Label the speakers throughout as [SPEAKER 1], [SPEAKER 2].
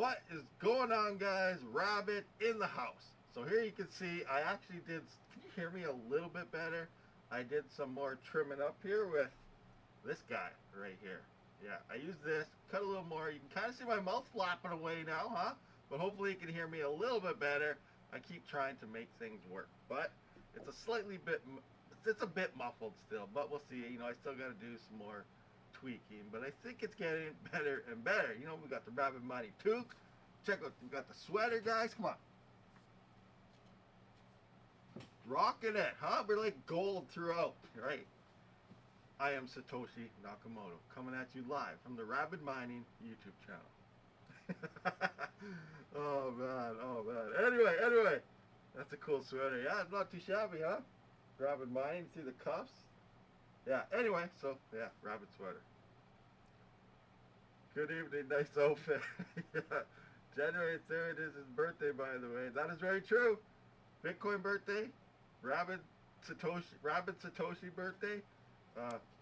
[SPEAKER 1] What is going on, guys? Rabid in the house. So here you can see I actually did, can you hear me a little bit better? I did some more trimming up here with this guy right here. Yeah, I used this, cut a little more. You can kind of see my mouth flapping away now, huh? But hopefully you can hear me a little bit better. I keep trying to make things work, but it's it's a bit muffled still, but we'll see. You know, I still got to do some more tweaking, but I think it's getting better and better. You know, we got the Rabid mining toque. Check out, we got the sweater, guys. Come on. Rocking it, huh? We're like gold throughout, right? I am Satoshi Nakamoto, coming at you live from the Rabid Mining YouTube channel. Oh man, oh man. Anyway, that's a cool sweater. Yeah, it's not too shabby, huh? Rabid Mining, see the cuffs? Yeah, anyway, so yeah, Rabid sweater. Good evening, nice outfit. Yeah. January 3rd is his birthday, by the way. That is very true. Bitcoin birthday, Rabid Satoshi birthday.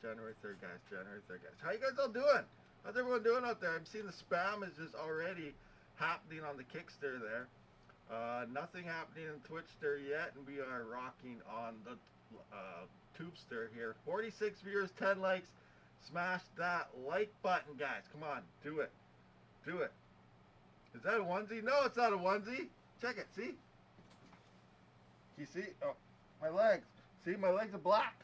[SPEAKER 1] January 3rd, guys. January 3rd, guys. How you guys all doing? How's everyone doing out there? I'm seeing the spam is just already happening on the Kickster there. Nothing happening in Twitchster yet, and we are rocking on the Tubester here. 46 viewers, 10 likes. Smash that like button, guys. Come on, do it. Do it. Is that a onesie? No, it's not a onesie. Check it, see? You see? Oh, my legs. See, my legs are black.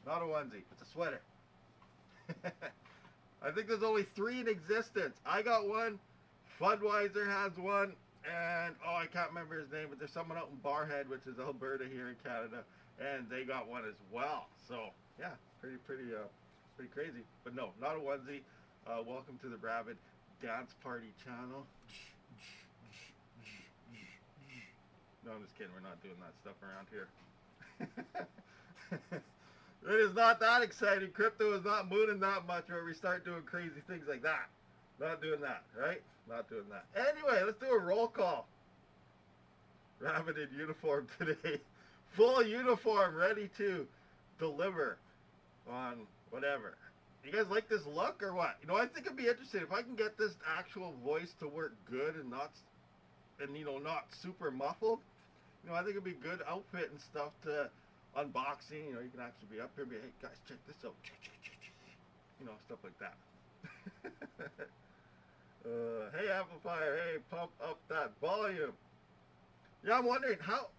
[SPEAKER 1] Not a onesie, it's a sweater. I think there's only 3 in existence. I got one, Budweiser has one, and oh, I can't remember his name, but there's someone out in Barhead, which is Alberta here in Canada, and they got one as well. So yeah, pretty crazy. But no, not a onesie. Welcome to the Rabid Dance Party channel. No, I'm just kidding. We're not doing that stuff around here. It is not that exciting. Crypto is not moving that much where we start doing crazy things like that. Not doing that, right? Not doing that. Anyway, let's do a roll call. Rabid in uniform today. Full uniform, ready to deliver on whatever. You guys like this look or what? You know, I think it'd be interesting if I can get this actual voice to work good and not super muffled. You know, I think it'd be good outfit and stuff to unboxing. You know, you can actually be up here and be, hey guys, check this out. You know, stuff like that. Hey amplifier, hey, pump up that volume. Yeah, I'm wondering how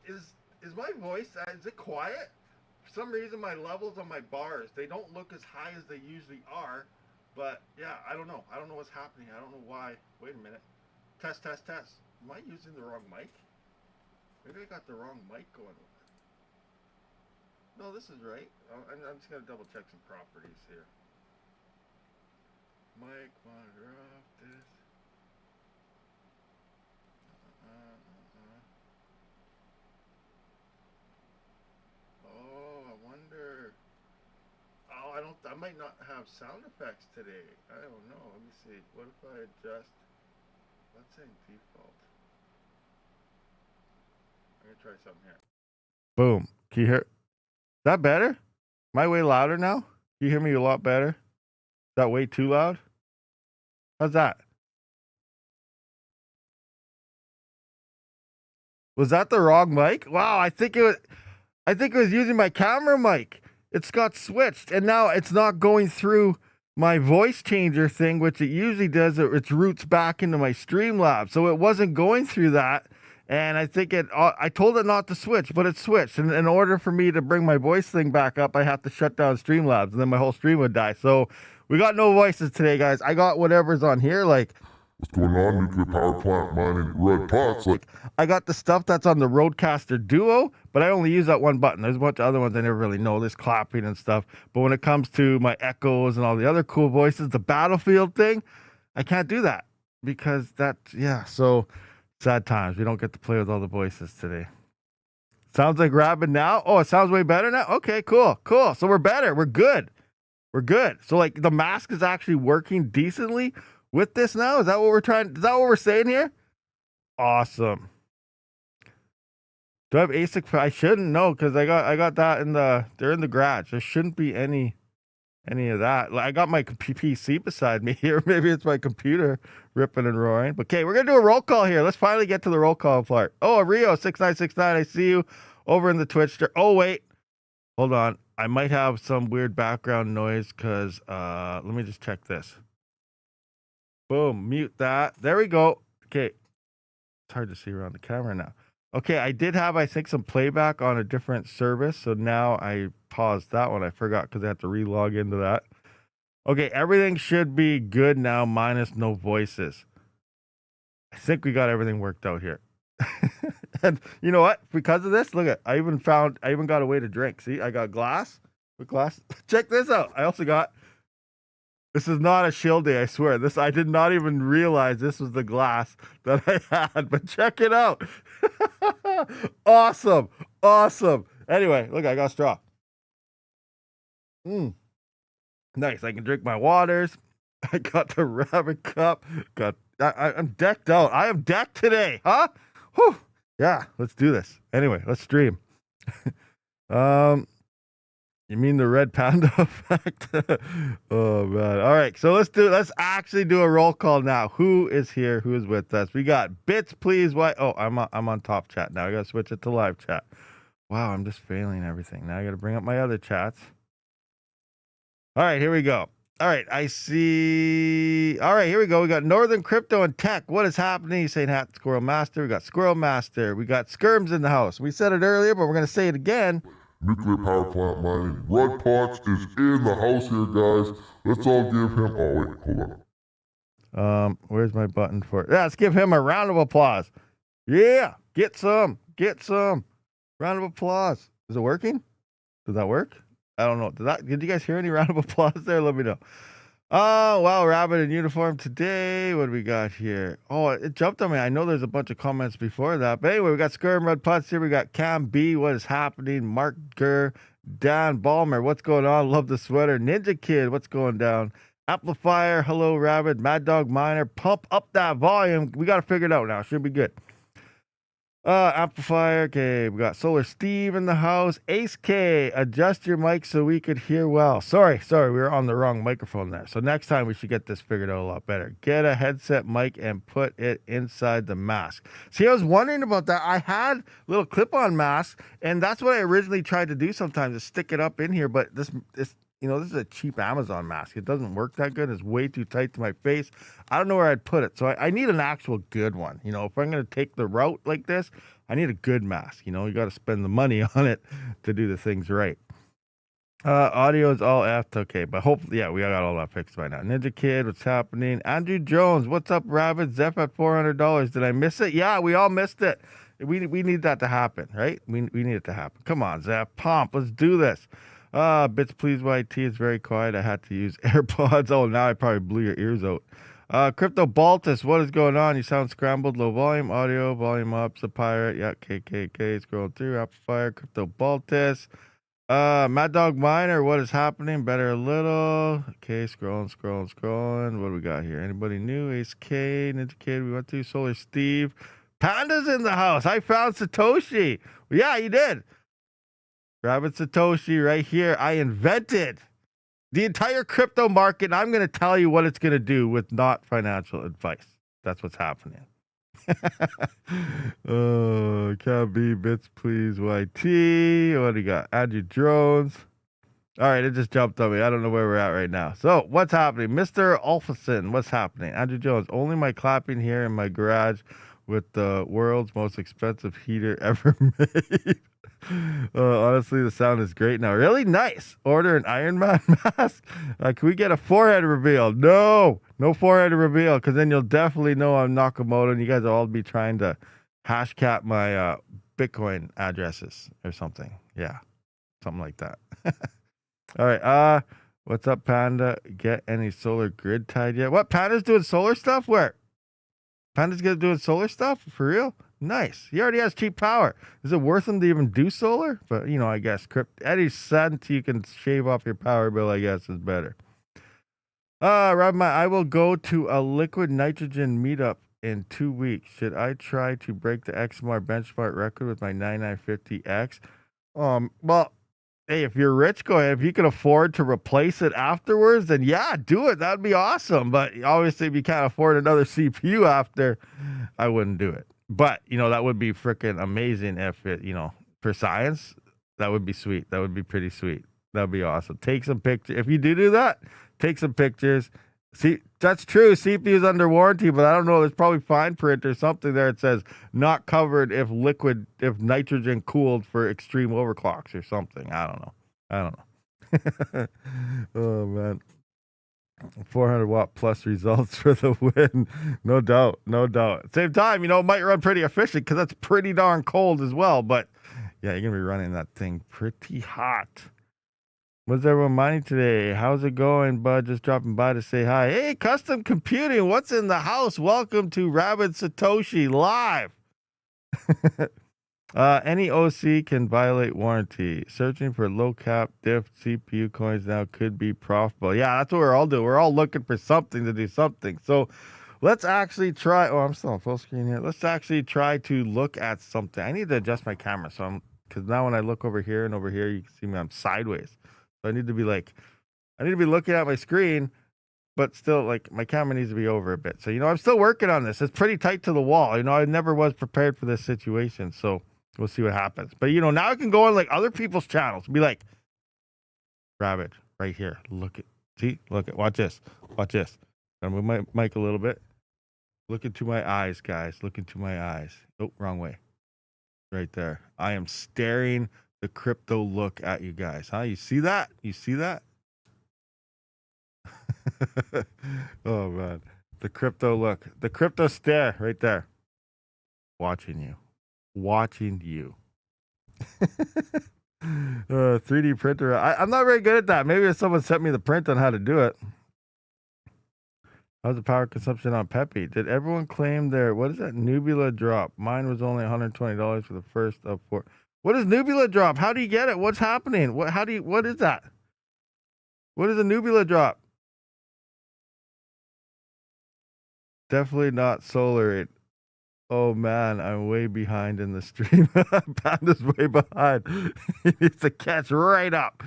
[SPEAKER 1] is my voice, is it quiet? For some reason my levels on my bars, they don't look as high as they usually are. But yeah, I don't know. I don't know what's happening. I don't know why. Wait a minute. Test. Am I using the wrong mic? Maybe I got the wrong mic going on. No, this is right. I'm just going to double check some properties here. Mic, monitor off, this. Oh, I wonder. Oh, I might not have sound effects today. I don't know. Let me see. What if I adjust, let's say default. I'm going to try something here. Boom. Can you hear? Is that better? Am I way louder now? Can you hear me a lot better? Is that way too loud? How's that? Was that the wrong mic? Wow, I think it was using my camera mic. It's got switched and now it's not going through my voice changer thing, which it usually does. It routes back into my Streamlabs. So it wasn't going through that. And I think I told it not to switch, but it switched. And in order for me to bring my voice thing back up, I have to shut down Streamlabs and then my whole stream would die. So we got no voices today, guys. I got whatever's on here, like, what's going on, nuclear power plant mining red pots. Like, I got the stuff that's on the Rodecaster Duo, but I only use that one button. There's a bunch of other ones I never really know. There's clapping and stuff. But when it comes to my echoes and all the other cool voices, the Battlefield thing, I can't do that because so sad times. We don't get to play with all the voices today. Sounds like Rabid now. Oh, it sounds way better now. Okay, cool. So we're better. We're good. So like the mask is actually working decently with this now. Is that what we're saying here? Awesome. Do I have ASIC? I shouldn't know because I got that they're in the garage. There shouldn't be any any of that. I got my PC beside me here. Maybe it's my computer ripping and roaring. But okay, we're gonna do a roll call here. Let's finally get to the roll call part. Oh, Rio6969, I see you over in the Twitch. Oh wait, hold on. I might have some weird background noise because let me just check this. Boom, mute that. There we go. Okay, it's hard to see around the camera now. Okay, I did have, I think, some playback on a different service, so now I paused that one. I forgot because I had to re-log into that. Okay, everything should be good now, minus no voices. I think we got everything worked out here. And you know what? Because of this, look at, I even got a way to drink. See, I got glass. With glass. Check this out. I also got, this is not a shill day, I swear. This, I did not even realize this was the glass that I had, but check it out. Awesome. Awesome. Anyway, look, I got a straw. Nice. I can drink my waters. I got the Rabid cup. I'm decked out. I am decked today, huh? Whew. Yeah, let's do this. Anyway, let's stream. You mean the red panda effect? Oh man. All right, so let's actually do a roll call now. Who is here? Who is with us? We got Bits, please. Why? Oh, I'm on top chat now. I gotta switch it to live chat. Wow, I'm just failing everything. Now I gotta bring up my other chats. All right, here we go. All right, I see. All right, here we go. We got Northern Crypto and Tech. What is happening? St. Hat Squirrel Master. We got Squirrel Master. We got Skirms in the house. We said it earlier, but we're gonna say it again.
[SPEAKER 2] Nuclear power plant mining. Rud Potts is in the house here, guys. Let's all give him. Oh wait, hold
[SPEAKER 1] on. Where's my button for it? Yeah, let's give him a round of applause. Yeah, get some. Round of applause. Is it working? Does that work? I don't know. Did you guys hear any round of applause there? Let me know. Oh, wow, Rabid in uniform today. What do we got here? Oh, it jumped on me. I know there's a bunch of comments before that. But anyway, we got Skirm, Red Putts here. We got Cam B. What is happening? Mark Gurr, Dan Balmer. What's going on? Love the sweater. Ninja Kid. What's going down? Amplifier. Hello, Rabid. Mad Dog Miner. Pump up that volume. We got to figure it out now. Should be good. Amplifier. Okay, we got Solar Steve in the house. Ace K, adjust your mic so we could hear well. Sorry, we were on the wrong microphone there. So next time we should get this figured out a lot better. Get a headset mic and put it inside the mask. See, I was wondering about that. I had little clip-on masks, and that's what I originally tried to do sometimes, is stick it up in here, but this is a cheap Amazon mask. It doesn't work that good. It's way too tight to my face. I don't know where I'd put it. So I need an actual good one. You know, if I'm going to take the route like this, I need a good mask. You know, you got to spend the money on it to do the things right. Audio is all effed. Okay, but hopefully, yeah, we got all that fixed by now. Ninja Kid, what's happening? Andrew Jones, what's up, Rabid? Zep at $400. Did I miss it? Yeah, we all missed it. We need that to happen, right? We need it to happen. Come on, Zep. Pomp, let's do this. Bits please YT, it's very quiet. I had to use AirPods. Oh, now I probably blew your ears out. Crypto Baltus, what is going on? You sound scrambled. Low volume, audio, volume up. The pirate, yeah, KKK, scrolling through. Amplifier, Crypto Baltus. Mad Dog Miner, what is happening? Better a little. Okay, scrolling. What do we got here? Anybody new? Ace K, Ninja Kid, we went to. Solar Steve. Panda's in the house. I found Satoshi. Yeah, you did. Rabid Satoshi right here. I invented the entire crypto market, and I'm going to tell you what it's going to do with not financial advice. That's what's happening. Oh, can't be Bits, please. YT. What do you got? Andrew Jones. All right, it just jumped on me. I don't know where we're at right now. So, what's happening? Mr. Alphason, what's happening? Andrew Jones, only my clapping here in my garage with the world's most expensive heater ever made. Honestly, the sound is great now. Really nice. Order an Iron Man mask. Can we get a forehead reveal? No forehead reveal, because then you'll definitely know I'm Nakamoto, and you guys will all be trying to hash cap my Bitcoin addresses or something. Yeah, something like that. All right. What's up, Panda? Get any solar grid tied yet? What? Panda's doing solar stuff? Where? Panda's doing solar stuff? For real? Nice. He already has cheap power. Is it worth him to even do solar? But, you know, I guess any cent you can shave off your power bill, I guess, is better. I will go to a liquid nitrogen meetup in 2 weeks. Should I try to break the XMR benchmark record with my 9950X? Well, hey, if you're rich, go ahead. If you can afford to replace it afterwards, then yeah, do it. That'd be awesome. But obviously, if you can't afford another CPU after, I wouldn't do it. But that would be freaking amazing if it, for science, that would be sweet. That would be pretty sweet. That'd be awesome. Take some pictures. If you do that, take some pictures. See, that's true. CPU is under warranty, but I don't know. There's probably fine print or something there. It says not covered if nitrogen cooled for extreme overclocks or something. I don't know. Oh man, 400 watt plus results for the win. No doubt, no doubt. Same time, it might run pretty efficient because that's pretty darn cold as well. But yeah, you're gonna be running that thing pretty hot. What's everyone mining today? How's it going, bud? Just dropping by to say hi. Hey, Custom Computing, what's in the house? Welcome to Rabid Satoshi Live. Any OC can violate warranty. Searching for low cap diff CPU coins now could be profitable. Yeah, that's what we're all doing. We're all looking for something to do something. So let's actually try. Oh, I'm still on full screen here. Let's actually try to look at something. I need to adjust my camera because now when I look over here and over here, you can see me. I'm sideways. So I need to be looking at my screen, but still, like, my camera needs to be over a bit. So, I'm still working on this. It's pretty tight to the wall. I never was prepared for this situation. So we'll see what happens. But, now I can go on, like, other people's channels and be like, Rabid, right here. Look at, watch this. Watch this. I'm going to move my mic a little bit. Look into my eyes, guys. Look into my eyes. Oh, wrong way. Right there. I am staring the crypto look at you guys. Huh? You see that? You see that? Oh man, the crypto look, the crypto stare right there. Watching you. 3D printer. I'm not very good at that. Maybe if someone sent me the print on how to do it. How's the power consumption on Peppy? Did everyone claim what is that Nebula drop? Mine was only $120 for the first of 4. What is Nebula drop? How do you get it? What's happening? What is that? What is a Nebula drop? Definitely not solar. Oh man, I'm way behind in the stream. Panda's way behind. He needs to catch right up.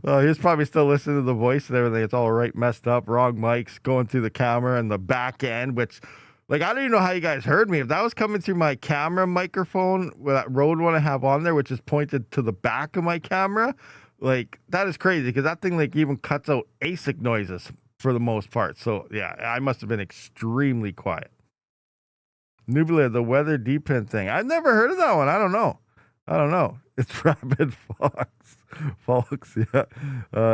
[SPEAKER 1] Oh, he's probably still listening to the voice and everything. It's all right, messed up, wrong mics, going through the camera and the back end, which, like, I don't even know how you guys heard me. If that was coming through my camera microphone, with that Rode one I have on there, which is pointed to the back of my camera, like, that is crazy because that thing, like, even cuts out ASIC noises for the most part. So yeah, I must have been extremely quiet. Nebula, the weather depend thing. I've never heard of that one. I don't know. It's Rabid Fox. Yeah.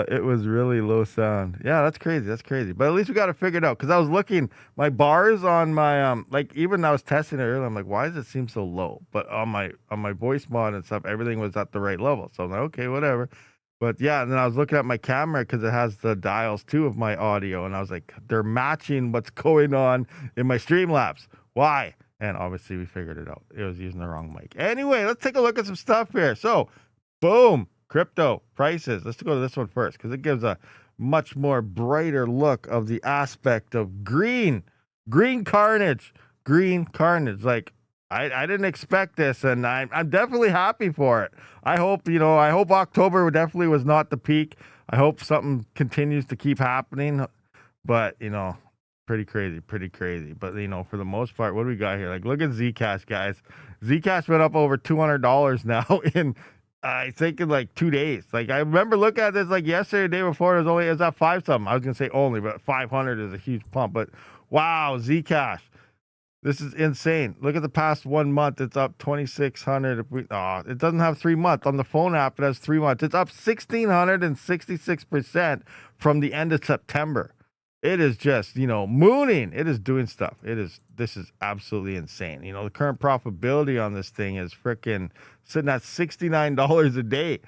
[SPEAKER 1] It was really low sound. Yeah, that's crazy. But at least we got it figured out. Because I was looking, my bars on my like, even I was testing it earlier. I'm like, why does it seem so low? But on my voice mod and stuff, everything was at the right level. So I'm like, okay, whatever. But yeah, and then I was looking at my camera because it has the dials too of my audio, and I was like, they're matching what's going on in my Streamlabs. Why? And obviously we figured it out. It was using the wrong mic. Anyway, let's take a look at some stuff here. So, boom, crypto prices. Let's go to this one first because it gives a much more brighter look of the aspect of green carnage. Like, I didn't expect this, and I'm definitely happy for it. I hope October definitely was not the peak. I hope something continues to keep happening, but pretty crazy. But for the most part, what do we got here? Like, look at Zcash, guys. Zcash went up over $200 now in I think in like 2 days. Like, I remember looking at this like yesterday, the day before. It was at 5 something. I was gonna say only, but 500 is a huge pump. But wow, Zcash. This is insane. Look at the past 1 month. It's up 2,600. It doesn't have 3 months. On the phone app, it has 3 months. It's up 1,666% from the end of September. It is just, mooning. It is doing stuff. This is absolutely insane. The current profitability on this thing is freaking sitting at $69 a day.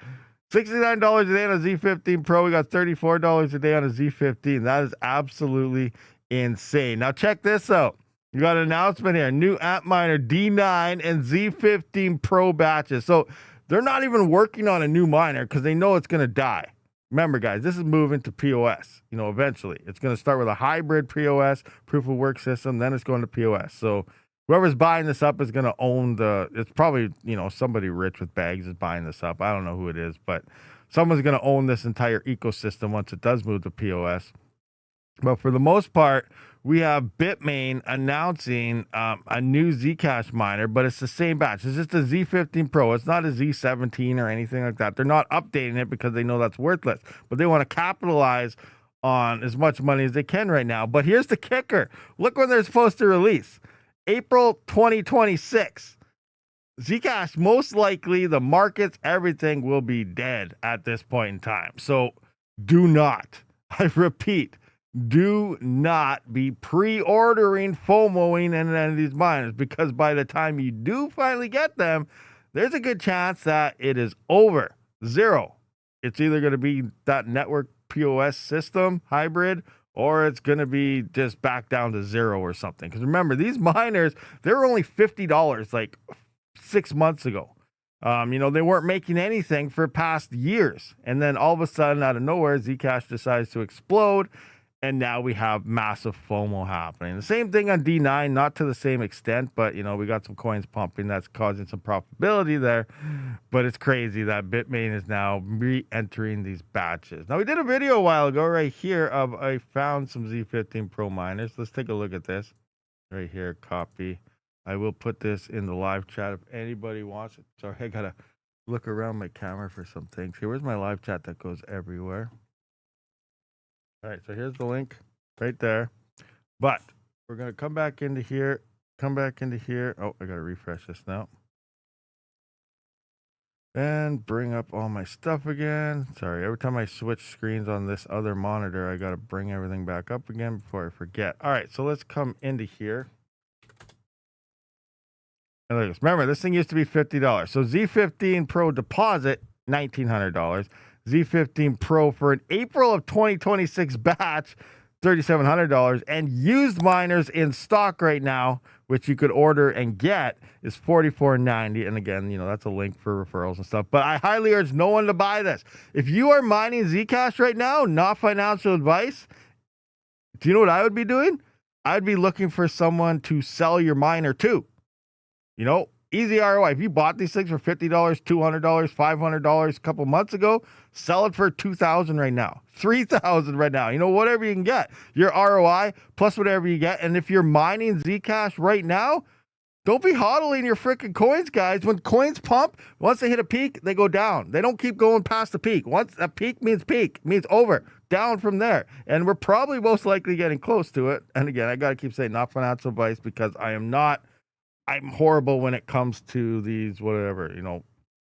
[SPEAKER 1] $69 a day on a Z15 Pro. We got $34 a day on a Z15. That is absolutely insane. Now check this out. You got an announcement here. New Antminer D9 and Z15 Pro batches. So they're not even working on a new miner because they know it's going to die. Remember, guys, this is moving to POS. Eventually. It's going to start with a hybrid POS, proof of work system. Then it's going to POS. So whoever's buying this up is going to own it's probably, somebody rich with bags is buying this up. I don't know who it is, but someone's going to own this entire ecosystem once it does move to POS. But for the most part, we have Bitmain announcing a new Zcash miner, but it's the same batch. It's just a Z15 Pro. It's not a Z17 or anything like that. They're not updating it because they know that's worthless, but they want to capitalize on as much money as they can right now. But here's the kicker. Look when they're supposed to release. April 2026. Zcash, most likely, the markets, everything will be dead at this point in time. So do not, I repeat, do not be pre-ordering, FOMOing any of these miners, because by the time you do finally get them, there's a good chance that it is over. Zero. It's either going to be that network POS system hybrid, or it's going to be just back down to zero or something. Because remember, these miners, they were only $50 like 6 months ago. They weren't making anything for past years. And then all of a sudden, out of nowhere, Zcash decides to explode. And now we have massive FOMO happening. The same thing on D9, not to the same extent, but, we got some coins pumping that's causing some profitability there. But it's crazy that Bitmain is now re-entering these batches. Now, we did a video a while ago right here of I found some Z15 Pro miners. Let's take a look at this. Right here, copy. I will put this in the live chat if anybody wants it. Sorry, I got to look around my camera for some things. Here, where's my live chat that goes everywhere? All right, so here's the link right there. But we're going to come back into here. Oh, I got to refresh this now. And bring up all my stuff again. Sorry, every time I switch screens on this other monitor, I got to bring everything back up again before I forget. All right, so let's come into here. And look at this. Remember, this thing used to be $50. So Z15 Pro deposit, $1,900. Z15 Pro for an April of 2026 batch, $3,700. And used miners in stock right now, which you could order and get, is $44.90. And again, that's a link for referrals and stuff. But I highly urge no one to buy this. If you are mining Zcash right now, not financial advice, do you know what I would be doing? I'd be looking for someone to sell your miner to. Easy ROI. If you bought these things for $50, $200, $500 a couple months ago, sell it for $2,000 right now, $3,000 right now. Whatever you can get. Your ROI plus whatever you get. And if you're mining Zcash right now, don't be hodling your freaking coins, guys. When coins pump, once they hit a peak, they go down. They don't keep going past the peak. Once a peak means over, down from there. And we're probably most likely getting close to it. And again, I got to keep saying not financial advice because I'm horrible when it comes to these, whatever,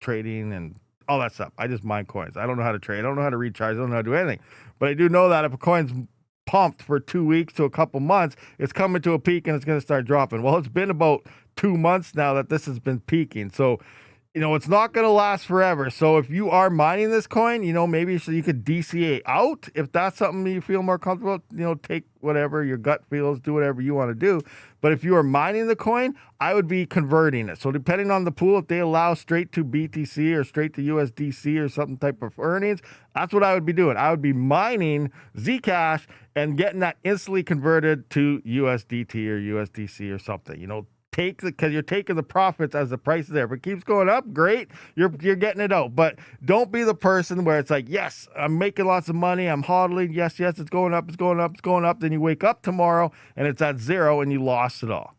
[SPEAKER 1] trading and all that stuff. I just mine coins. I don't know how to trade. I don't know how to recharge. I don't know how to do anything. But I do know that if a coin's pumped for 2 weeks to a couple months, it's coming to a peak and it's going to start dropping. Well, it's been about 2 months now that this has been peaking. So, it's not going to last forever. So if you are mining this coin, maybe so you could DCA out. If that's something you feel more comfortable, take whatever your gut feels, do whatever you want to do. But if you are mining the coin, I would be converting it. So depending on the pool, if they allow straight to BTC or straight to USDC or some type of earnings, that's what I would be doing. I would be mining Zcash and getting that instantly converted to USDT or USDC or something, because you're taking the profits as the price is there. If it keeps going up, great, you're getting it out. But don't be the person where it's like, yes, I'm making lots of money, I'm hodling, yes, it's going up, it's going up, it's going up. Then you wake up tomorrow and it's at zero and you lost it all,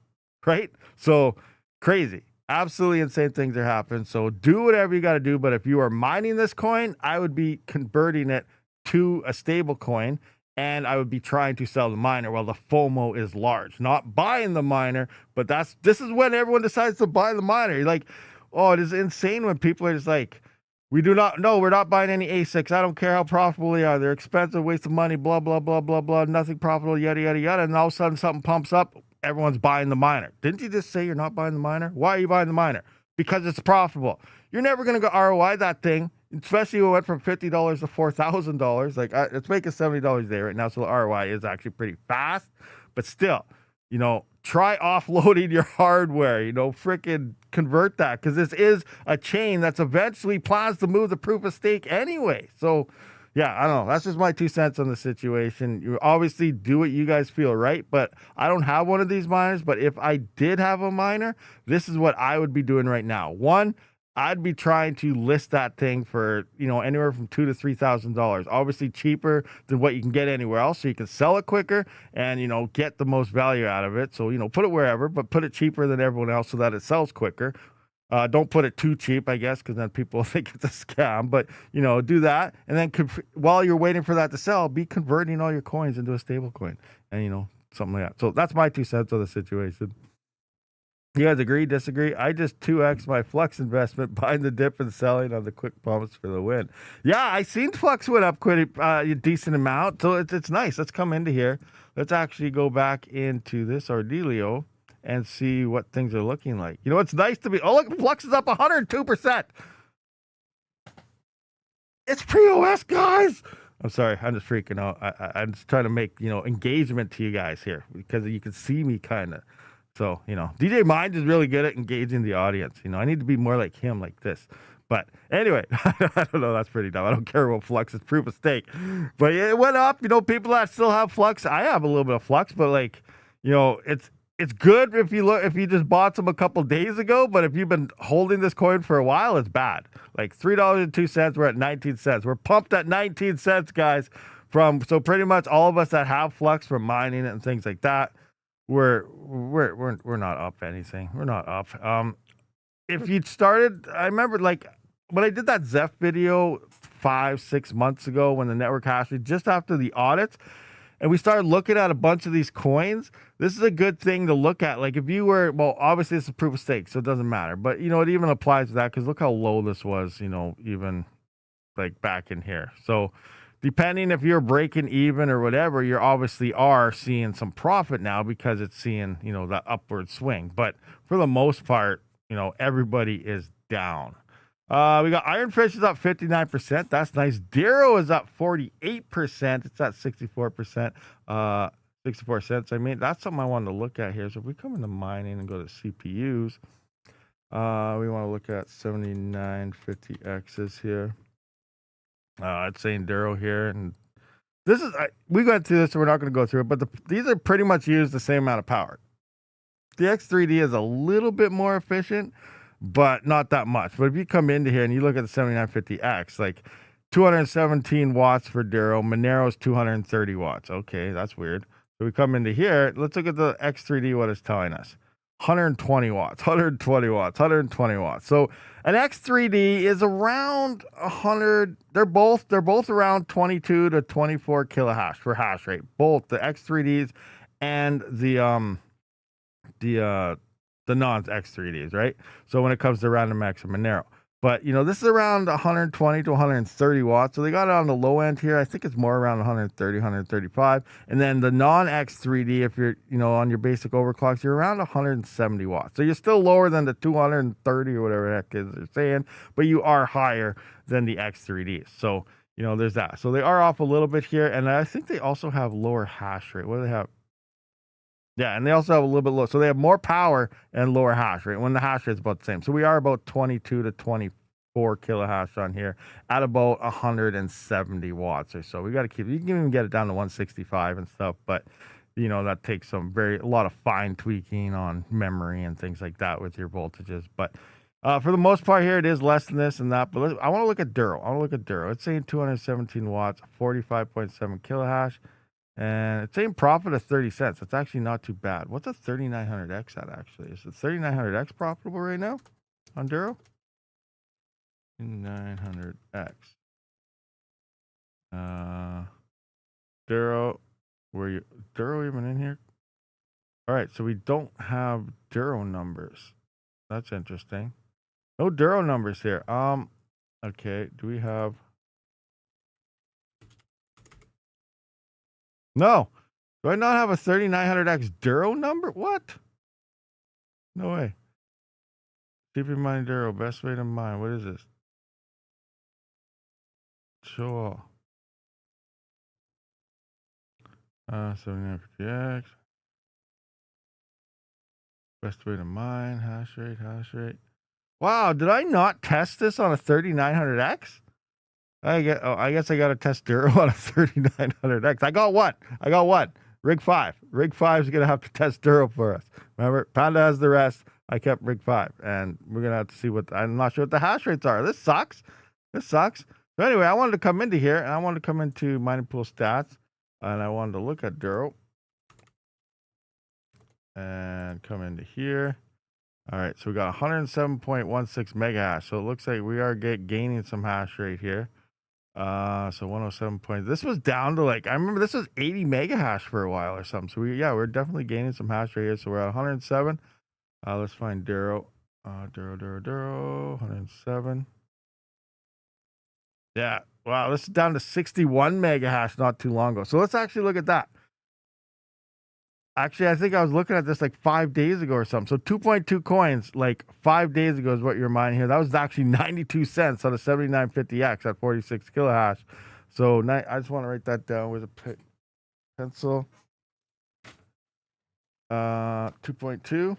[SPEAKER 1] right? So crazy, absolutely insane things are happening. So do whatever you got to do. But if you are mining this coin, I would be converting it to a stable coin. And I would be trying to sell the miner while the FOMO is large. Not buying the miner, but this is when everyone decides to buy the miner. You're like, oh, it is insane when people are just like, we're not buying any ASICs. I don't care how profitable they are. They're expensive, waste of money, blah, blah, blah, blah, blah, nothing profitable, yada, yada, yada. And all of a sudden something pumps up, everyone's buying the miner. Didn't you just say you're not buying the miner? Why are you buying the miner? Because it's profitable. You're never going to go ROI that thing. Especially when it went from $50 to $4,000. Like, it's making $70 a day right now, so the ROI is actually pretty fast. But still, try offloading your hardware. Freaking convert that, because this is a chain that's eventually plans to move the proof of stake anyway. So, yeah, I don't know. That's just my 2 cents on the situation. You obviously do what you guys feel right, but I don't have one of these miners. But if I did have a miner, this is what I would be doing right now. One, I'd be trying to list that thing for, anywhere from $2,000 to $3,000. Obviously cheaper than what you can get anywhere else, so you can sell it quicker and get the most value out of it. So put it wherever, but put it cheaper than everyone else so that it sells quicker. Don't put it too cheap, I guess, because then people think it's a scam. But do that, and then while you're waiting for that to sell, be converting all your coins into a stable coin, and something like that. So that's my 2 cents on the situation. You guys agree, disagree? I just 2x my Flux investment, buying the dip and selling on the quick pumps for the win. Yeah, I seen Flux went up quite a decent amount, so it's nice. Let's come into here. Let's actually go back into this Ordelio and see what things are looking like. It's nice to be. Oh, look, Flux is up 102%. It's pre-OS, guys. I'm sorry, I'm just freaking out. I'm just trying to make engagement to you guys here because you can see me kind of. So, DJ Mind is really good at engaging the audience. I need to be more like him, like this. But anyway, I don't know. That's pretty dumb. I don't care about Flux. It's proof of stake. But it went up. People that still have Flux. I have a little bit of Flux, but it's good if you just bought some a couple days ago. But if you've been holding this coin for a while, it's bad. Like $3.02. We're at 19 cents. We're pumped at 19 cents, guys. So pretty much all of us that have Flux from mining it and things like that. We're not up anything. We're not up. If you'd started, I remember when I did that Zeph video 5-6 months ago when the network hash rate just after the audits, and we started looking at a bunch of these coins. This is a good thing to look at. Like if you were, well, obviously it's a proof of stake, so it doesn't matter. But it even applies to that because look how low this was. Even like back in here. So depending if you're breaking even or whatever, you obviously are seeing some profit now because it's seeing, that upward swing. But for the most part, everybody is down. We got Ironfish is up 59%. That's nice. Dero is up 48%. It's at 64%. 64 cents. I mean, that's something I wanted to look at here. So if we come into mining and go to CPUs, we want to look at 7950Xs here. It's saying Dero here, and this is we went through this, so we're not going to go through it. But these are pretty much used the same amount of power. The X3D is a little bit more efficient, but not that much. But if you come into here and you look at the 7950X, like 217 watts for Dero, Monero's 230 watts. Okay, that's weird. So we come into here. Let's look at the X3D. What it's telling us. 120 watts, 120 watts, 120 watts. So an X3D is around 100. They're both around 22 to 24 kilohash for hash rate. Both the X3Ds and the non-X3Ds, right? So when it comes to Random X and Monero. But, this is around 120 to 130 watts. So they got it on the low end here. I think it's more around 130, 135. And then the non-X3D, if you're, on your basic overclocks, you're around 170 watts. So you're still lower than the 230 or whatever the heck is they're saying, but you are higher than the X3Ds. So, there's that. So they are off a little bit here. And I think they also have lower hash rate. What do they have? Yeah, and they also have a little bit low. So they have more power and lower hash rate when the hash rate is about the same. So we are about 22 to 24 kilohash on here at about 170 watts or so. We got to keep, you can even get it down to 165 and stuff, but that takes a lot of fine tweaking on memory and things like that with your voltages. But for the most part here, it is less than this and that. But I want to look at Dero. It's saying 217 watts, 45.7 kilohash. And it's saying profit of 30 cents. It's actually not too bad. What's a 3900X at actually? Is the 3900X profitable right now on Dero? 900X. Dero, Dero even in here? All right, so we don't have Dero numbers. That's interesting. No Dero numbers here. Okay, do we have? No. Do I not have a 3900X Dero number? What? No way. Keep in mind Dero. Best way to mine. What is this? Show all. 7950X. Best way to mine. Hash rate. Wow. Did I not test this on a 3900X? I guess I got to test Duro on a 3900X. I got one. Rig 5. Rig 5 is going to have to test Duro for us. Remember, Panda has the rest. I kept Rig 5. And we're going to have to see I'm not sure what the hash rates are. This sucks. So anyway, I wanted to come into here, and I wanted to come into mining pool stats, and I wanted to look at Duro. And come into here. All right, so we got 107.16 mega hash. So it looks like we are gaining some hash rate here. So 107 points. This was down to like, I remember this was 80 mega hash for a while or something. So we're definitely gaining some hash rate here. So we're at 107. Let's find Duro. Duro, 107. Yeah. Wow, this is down to 61 mega hash not too long ago. So let's actually look at that. Actually, I think I was looking at this like 5 days ago or something. So 2.2 coins like 5 days ago is what you're mining here. That was actually 92 cents on a 7950X at 46 kilohash. So I just want to write that down with a pencil. 2.2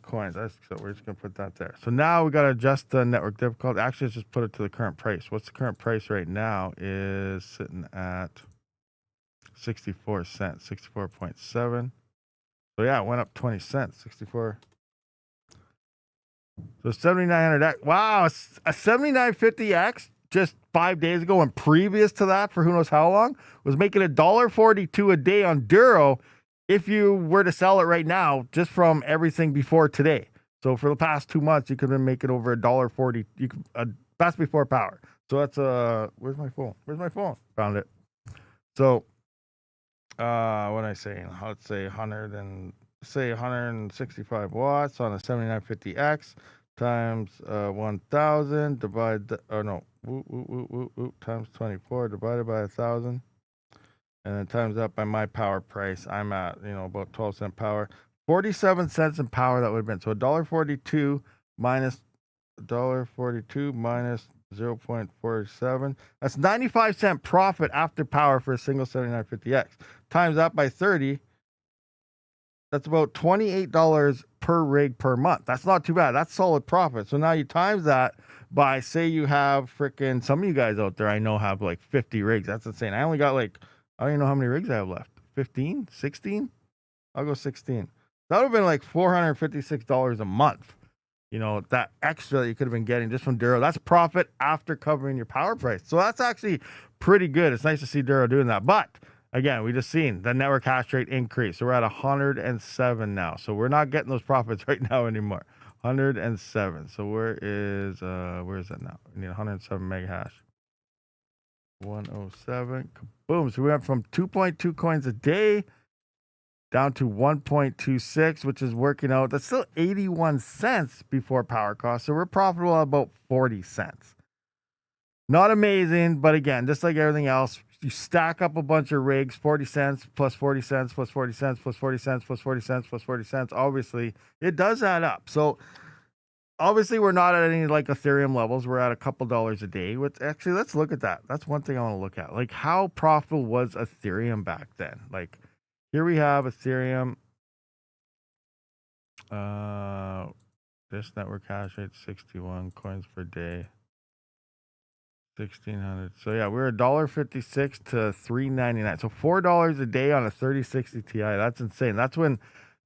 [SPEAKER 1] coins. So we're just going to put that there. So now we got to adjust the network difficulty. Actually, let's just put it to the current price. What's the current price right now? Is sitting at 64 cents, 64.7. So yeah, it went up 20 cents, 64. So 7900X. Wow, a 7950X just 5 days ago and previous to that for who knows how long was making $1.42 a day on Duro if you were to sell it right now just from everything before today. So for the past 2 months, you could have been making over $1.40. You could that's before power. So that's where's my phone? Found it. So what am I saying? Let's say 165 watts on a 7950X times 1000 times 24 divided by 1000, and then times that by my power price. I'm at about 12-cent power, 47 cents in power. That would have been so $1.42 minus $1.42 minus 0.47. That's 95-cent profit after power for a single 7950X. Times that by 30, that's about $28 per rig per month. That's not too bad. That's solid profit. So now you times that by, say you have freaking, some of you guys out there I know have like 50 rigs. That's insane. I only got I don't even know how many rigs I have left. 15? 16? I'll go 16. That would have been like $456 a month. That extra that you could have been getting just from Duro. That's profit after covering your power price. So that's actually pretty good. It's nice to see Duro doing that. But again, we just seen the network hash rate increase. So we're at 107 now. So we're not getting those profits right now anymore. 107. So where is that now? We need 107 mega hash. 107. Boom. So we went from 2.2 coins a day down to 1.26, which is working out. That's still 81 cents before power cost. So we're profitable at about 40 cents. Not amazing, but again, just like everything else, you stack up a bunch of rigs, 40 cents plus 40 cents plus 40 cents plus 40 cents plus 40 cents plus 40 cents. Obviously, it does add up. So obviously, we're not at any like Ethereum levels. We're at a couple dollars a day. Actually, let's look at that. That's one thing I want to look at. Like, how profitable was Ethereum back then? Like, here we have Ethereum. This network hash rate 61 coins per day. 1,600. So yeah, we're $1.56 to $3.99. So $4 a day on a 3060 Ti. That's insane. That's when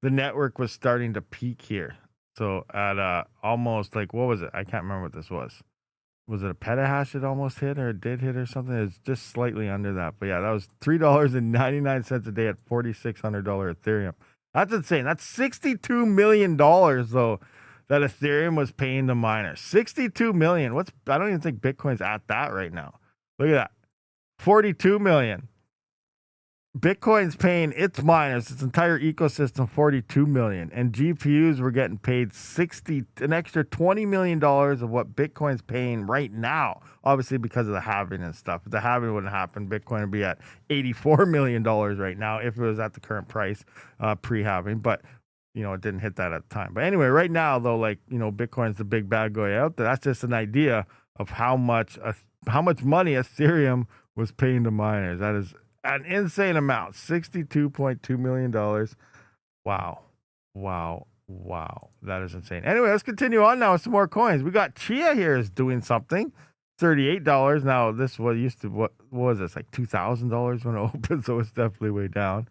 [SPEAKER 1] the network was starting to peak here. So at almost like, what was it? I can't remember what this was. Was it a petahash it almost hit, or it did hit or something? It was just slightly under that. But yeah, that was $3.99 a day at $4,600 Ethereum. That's insane. That's $62 million though that Ethereum was paying the miners. $62 million. I don't even think Bitcoin's at that right now. Look at that. $42 million. Bitcoin's paying its miners, its entire ecosystem, $42 million, and GPUs were getting paid an extra $20 million of what Bitcoin's paying right now. Obviously, because of the halving and stuff. If the halving wouldn't happen, Bitcoin would be at $84 million right now if it was at the current price pre-halving. But it didn't hit that at the time. But anyway, right now though, Bitcoin's the big bad guy out there. That's just an idea of how much money Ethereum was paying the miners. That is an insane amount. $62.2 million. Wow. That is insane. Anyway, let's continue on now with some more coins. We got Chia here is doing something. $38. Now this what was this, like $2,000 when it opened, so it's definitely way down.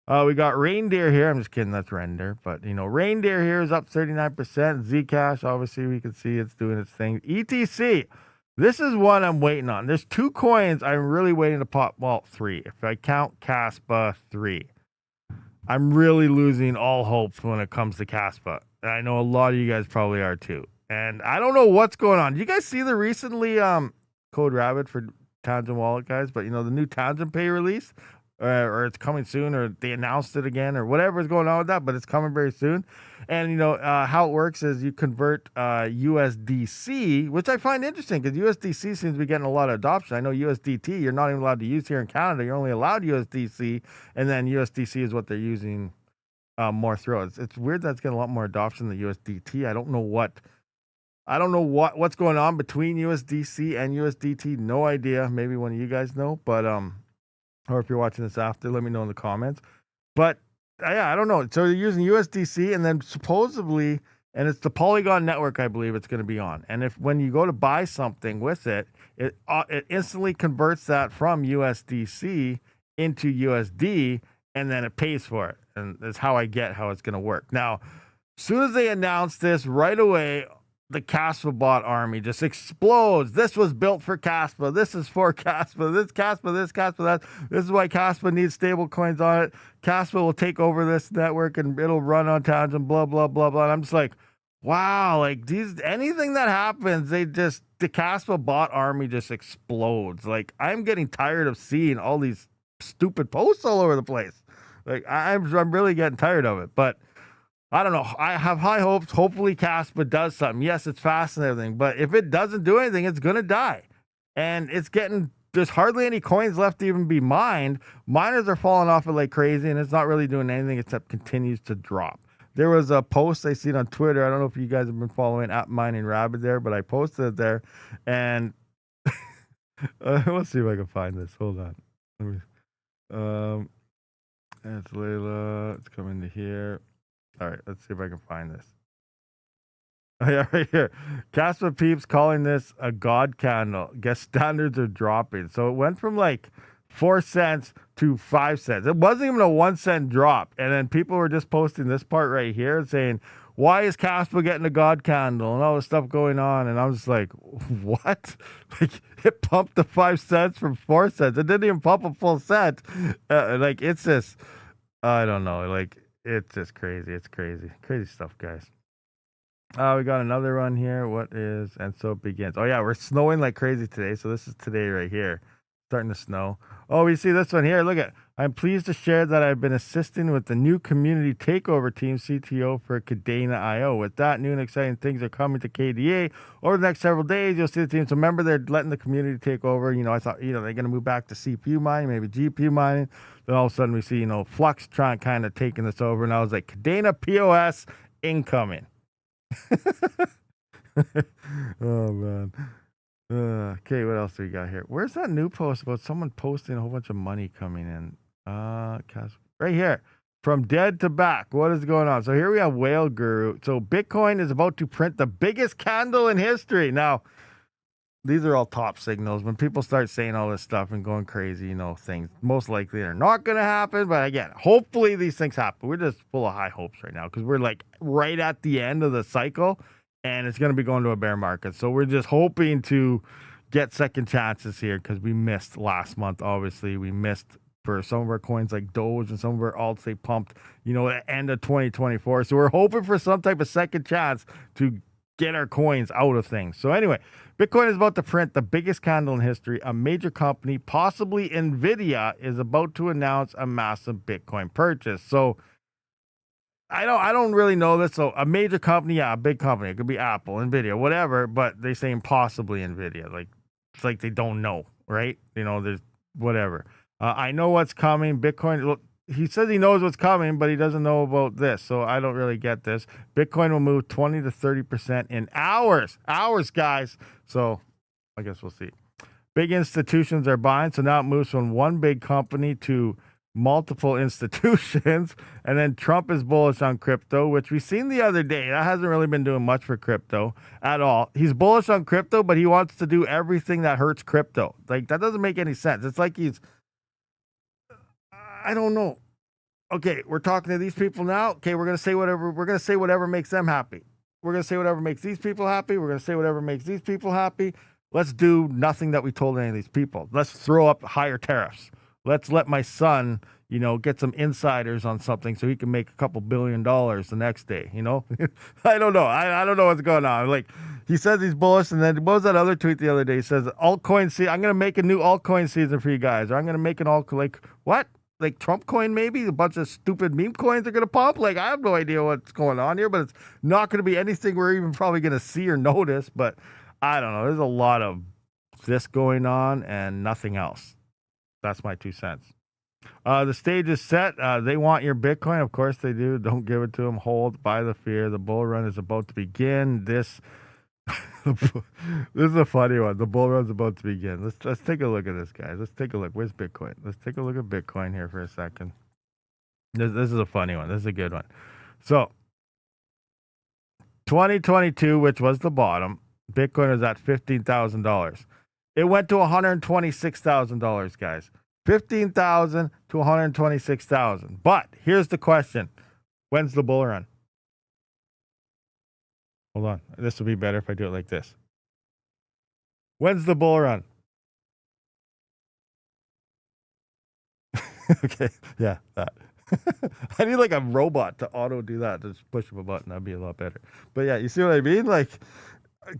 [SPEAKER 1] We got Reindeer here. I'm just kidding, that's Render. But Reindeer here is up 39%. Zcash, obviously we can see it's doing its thing. ETC. This is one I'm waiting on. There's 2 coins I'm really waiting to pop. Well, 3. If I count Kaspa, 3. I'm really losing all hope when it comes to Kaspa. I know a lot of you guys probably are too. And I don't know what's going on. Did you guys see the recently code Rabid for Tangent Wallet, guys? But the new Tangent Pay release, or it's coming soon, or they announced it again, or whatever is going on with that, but it's coming very soon. And how it works is you convert USDC, which I find interesting because USDC seems to be getting a lot of adoption. I know USDT you're not even allowed to use here in Canada. You're only allowed USDC, and then USDC is what they're using more through. It's weird that it's getting a lot more adoption than USDT. I don't know what's going on between USDC and USDT. No idea. Maybe one of you guys know, but or if you're watching this after, let me know in the comments. But yeah, I don't know. So they're using USDC, and then supposedly, and it's the Polygon network, I believe it's going to be on. And when you go to buy something with it, it instantly converts that from USDC into USD, and then it pays for it. And that's how I get how it's going to work. Now, as soon as they announced this, right away, the Kaspa bot army just explodes. This was built for Kaspa. This is for Kaspa. This Kaspa, this Kaspa, that. This is why Kaspa needs stable coins on it. Kaspa will take over this network and it'll run on Tangent, blah, blah, blah, blah. And I'm just like, wow, like anything that happens, the Kaspa bot army just explodes. Like, I'm getting tired of seeing all these stupid posts all over the place. Like, I'm really getting tired of it. But I don't know. I have high hopes. Hopefully Kaspa does something. Yes, it's fast and everything, but if it doesn't do anything, it's going to die. And there's hardly any coins left to even be mined. Miners are falling off it like crazy, and it's not really doing anything except continues to drop. There was a post I seen on Twitter. I don't know if you guys have been following @mining Rabid there, but I posted it there. And let's see if I can find this. Hold on. It's Layla. It's coming to here. All right, let's see if I can find this. Oh, yeah, right here. Kaspa peeps calling this a god candle. Guess standards are dropping. So it went from like 4 cents to 5 cents. It wasn't even a 1 cent drop. And then people were just posting this part right here saying, why is Kaspa getting a god candle and all this stuff going on? And I was just like, what? Like, it pumped to 5 cents from 4 cents. It didn't even pump a full cent. Like, it's just, I don't know. Like, it's just crazy. It's crazy. Crazy stuff, guys. We got another one here. What is, and so it begins. Oh, yeah, we're snowing like crazy today. So this is today right here. Starting to snow. Oh, we see this one here. Look at, I'm pleased to share that I've been assisting with the new community takeover team CTO for Kadena.io. With that, new and exciting things are coming to KDA over the next several days. You'll see the team. So remember, they're letting the community take over. I thought, they're going to move back to CPU mining, maybe GPU mining. Then all of a sudden we see, Flux trying kind of taking this over. And I was like, Kadena POS incoming. Oh, man. Okay, what else do we got here? Where's that new post about someone posting a whole bunch of money coming in? Right here. From dead to back. What is going on? So here we have Whale Guru. So Bitcoin is about to print the biggest candle in history. Now, these are all top signals. When people start saying all this stuff and going crazy, things most likely are not going to happen. But again, hopefully these things happen. We're just full of high hopes right now because we're like right at the end of the cycle. And it's going to be going to a bear market. So we're just hoping to get second chances here because we missed last month. Obviously, we missed for some of our coins like Doge and some of our alts they pumped, at the end of 2024. So we're hoping for some type of second chance to get our coins out of things. So anyway, Bitcoin is about to print the biggest candle in history. A major company, possibly NVIDIA, is about to announce a massive Bitcoin purchase. So I don't really know this. So a major company, yeah, a big company. It could be Apple, NVIDIA, whatever, but they're saying possibly NVIDIA. Like, it's like they don't know, right? There's whatever. I know what's coming. Bitcoin, look, he says he knows what's coming, but he doesn't know about this. So I don't really get this. Bitcoin will move 20 to 30% in hours. Hours, guys. So I guess we'll see. Big institutions are buying. So now it moves from one big company to multiple institutions. And then Trump is bullish on crypto, which we seen the other day. That hasn't really been doing much for crypto at all. He's bullish on crypto, but he wants to do everything that hurts crypto. Like, that doesn't make any sense. It's like I don't know. Okay, we're talking to these people now. Okay, we're going to say whatever makes them happy. We're going to say whatever makes these people happy. We're going to say whatever makes these people happy. Let's do nothing that we told any of these people. Let's throw up higher tariffs. Let's let my son, get some insiders on something so he can make a couple $1 billion the next day, I don't know. I don't know what's going on. Like, he says he's bullish, and then what was that other tweet the other day? He says, altcoin season, I'm going to make a new altcoin season for you guys, or I'm going to make an altcoin, like, what? Like Trump coin, maybe? A bunch of stupid meme coins are going to pop? Like, I have no idea what's going on here, but it's not going to be anything we're even probably going to see or notice, but I don't know. There's a lot of this going on and nothing else. That's my 2 cents. The stage is set. They want your Bitcoin. Of course they do. Don't give it to them. Hold, buy the fear. The bull run is about to begin. This is a funny one. The bull run's about to begin. Let's take a look at this, guys. Let's take a look. Where's Bitcoin? Let's take a look at Bitcoin here for a second. This is a funny one. This is a good one. So, 2022, which was the bottom, Bitcoin was at $15,000. It went to $126,000, guys. $15,000 to $126,000. But here's the question: when's the bull run? Hold on. This would be better if I do it like this. When's the bull run? Okay. Yeah, that. I need like a robot to auto do that. Just push a button. That'd be a lot better. But yeah, you see what I mean? Like,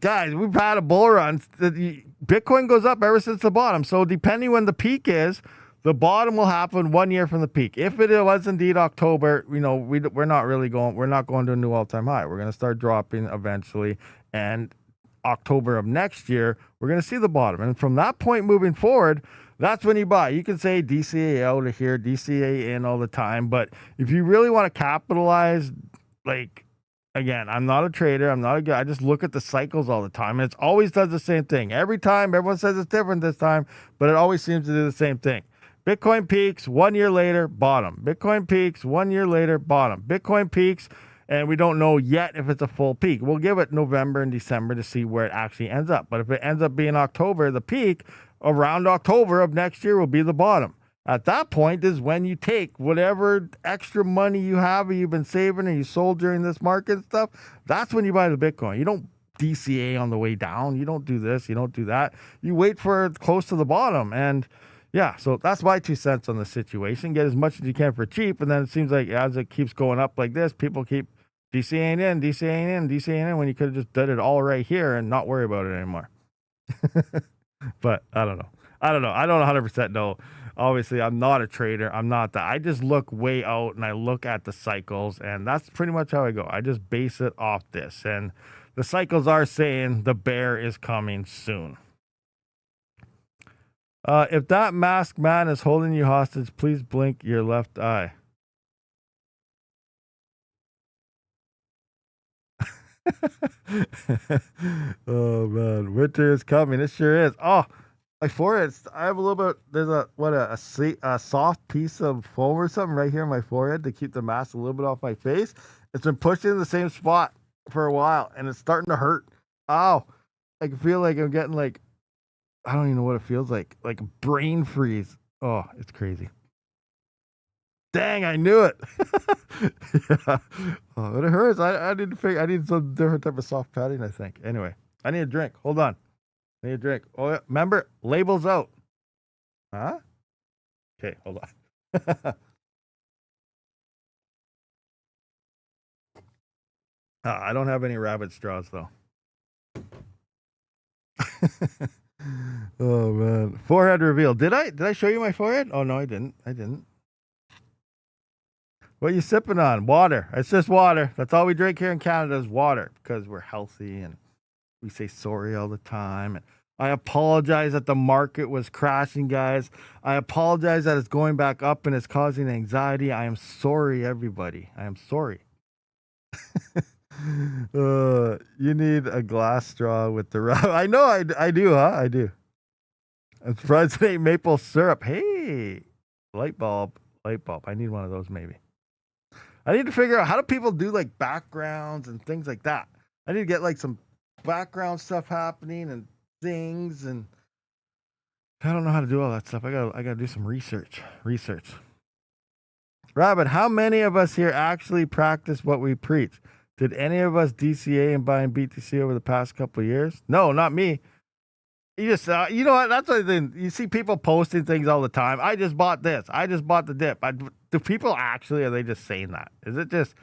[SPEAKER 1] guys, we've had a bull run. Bitcoin goes up ever since the bottom. So depending when the peak is, the bottom will happen 1 year from the peak. If it was indeed October, we're not going to a new all-time high. We're going to start dropping eventually. And October of next year, we're going to see the bottom. And from that point moving forward, that's when you buy. You can say DCA out of here, DCA in all the time. But if you really want to capitalize, like, again, I'm not a trader. I'm not a guy. I just look at the cycles all the time. And it always does the same thing. Every time, everyone says it's different this time, but it always seems to do the same thing. Bitcoin peaks, 1 year later, bottom. Bitcoin peaks, 1 year later, bottom. Bitcoin peaks, and we don't know yet if it's a full peak. We'll give it November and December to see where it actually ends up. But if it ends up being October, the peak around October of next year will be the bottom. At that point is when you take whatever extra money you have or you've been saving or you sold during this market stuff. That's when you buy the Bitcoin. You don't DCA on the way down. You don't do this. You don't do that. You wait for close to the bottom. And yeah, so that's my 2 cents on the situation. Get as much as you can for cheap. And then it seems like as it keeps going up like this, people keep DCAing in, DCAing in, DCAing in when you could have just done it all right here and not worry about it anymore. But I don't know. I don't 100% know. Obviously, I'm not a trader. I'm not that. I just look way out and I look at the cycles, and that's pretty much how I go. I just base it off this. And the cycles are saying the bear is coming soon. If that masked man is holding you hostage, please blink your left eye. Oh, man. Winter is coming. It sure is. Oh, my forehead. I have a little bit. There's a soft piece of foam or something right here in my forehead to keep the mask a little bit off my face. It's been pushed in the same spot for a while, and it's starting to hurt. Ow. I can feel like I'm getting like, I don't even know what it feels like brain freeze. Oh, it's crazy. Dang, I knew it. Yeah. Oh, but it hurts. I need some different type of soft padding, I think. Anyway, I need a drink. Hold on. I need a drink. Oh, yeah. Remember, labels out. Huh? Okay, hold on. I don't have any rabbit straws, though. Oh, man. Forehead reveal. Did I show you my forehead? Oh, no, I didn't. What are you sipping on? Water. It's just water. That's all we drink here in Canada is water because we're healthy and we say sorry all the time. And I apologize that the market was crashing, guys. I apologize that it's going back up and it's causing anxiety. I am sorry, everybody. I am sorry. You need a glass straw with the rub. I know I do, huh? I do. I'm surprised it ain't maple syrup. Hey, light bulb. light bulb. I need one of those maybe. I need to figure out how do people do like backgrounds and things like that. I need to get like some background stuff happening and things, and I don't know how to do all that stuff. I gotta do some research. Rabid, how many of us here actually practice what we preach? Did any of us DCA and buying BTC over the past couple of years? No, not me. You just, you know what? That's what you see people posting things all the time. I just bought this. I just bought the dip. Do people actually, are they just saying that? Is it just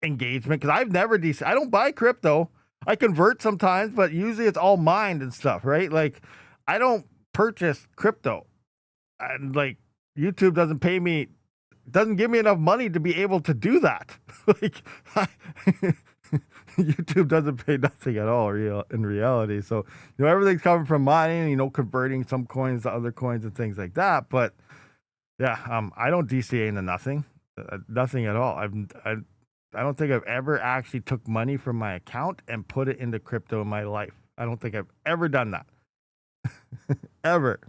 [SPEAKER 1] engagement? Because I've never I don't buy crypto. I convert sometimes, but usually it's all mined and stuff, right? Like, I don't purchase crypto. And like, YouTube doesn't pay me, doesn't give me enough money to be able to do that. Like, YouTube doesn't pay nothing at all in reality. So, you know, everything's coming from mining, you know, converting some coins to other coins and things like that. But yeah, I don't DCA into nothing, nothing at all. I don't think I've ever actually took money from my account and put it into crypto in my life. I don't think I've ever done that. Ever.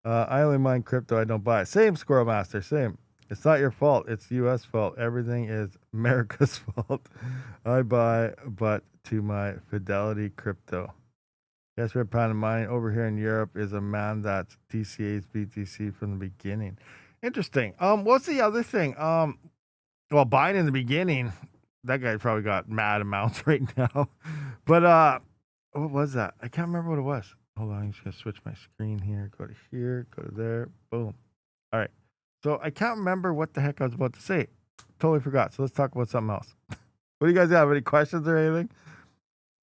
[SPEAKER 1] I only mine crypto. I don't buy it. Same, Squirrel Master. Same. It's not your fault. It's U.S. fault. Everything is America's fault. I buy, but to my Fidelity crypto. Yes, we're pound of mining over here in Europe is a man that DCA's BTC from the beginning. Interesting. What's the other thing? Well, buying in the beginning, that guy probably got mad amounts right now. But what was that? I can't remember what it was. Hold on, I'm just gonna switch my screen here. Go to here, go to there. Boom. All right. So I can't remember what the heck I was about to say. Totally forgot. So let's talk about something else. What do you guys have? Any questions or anything?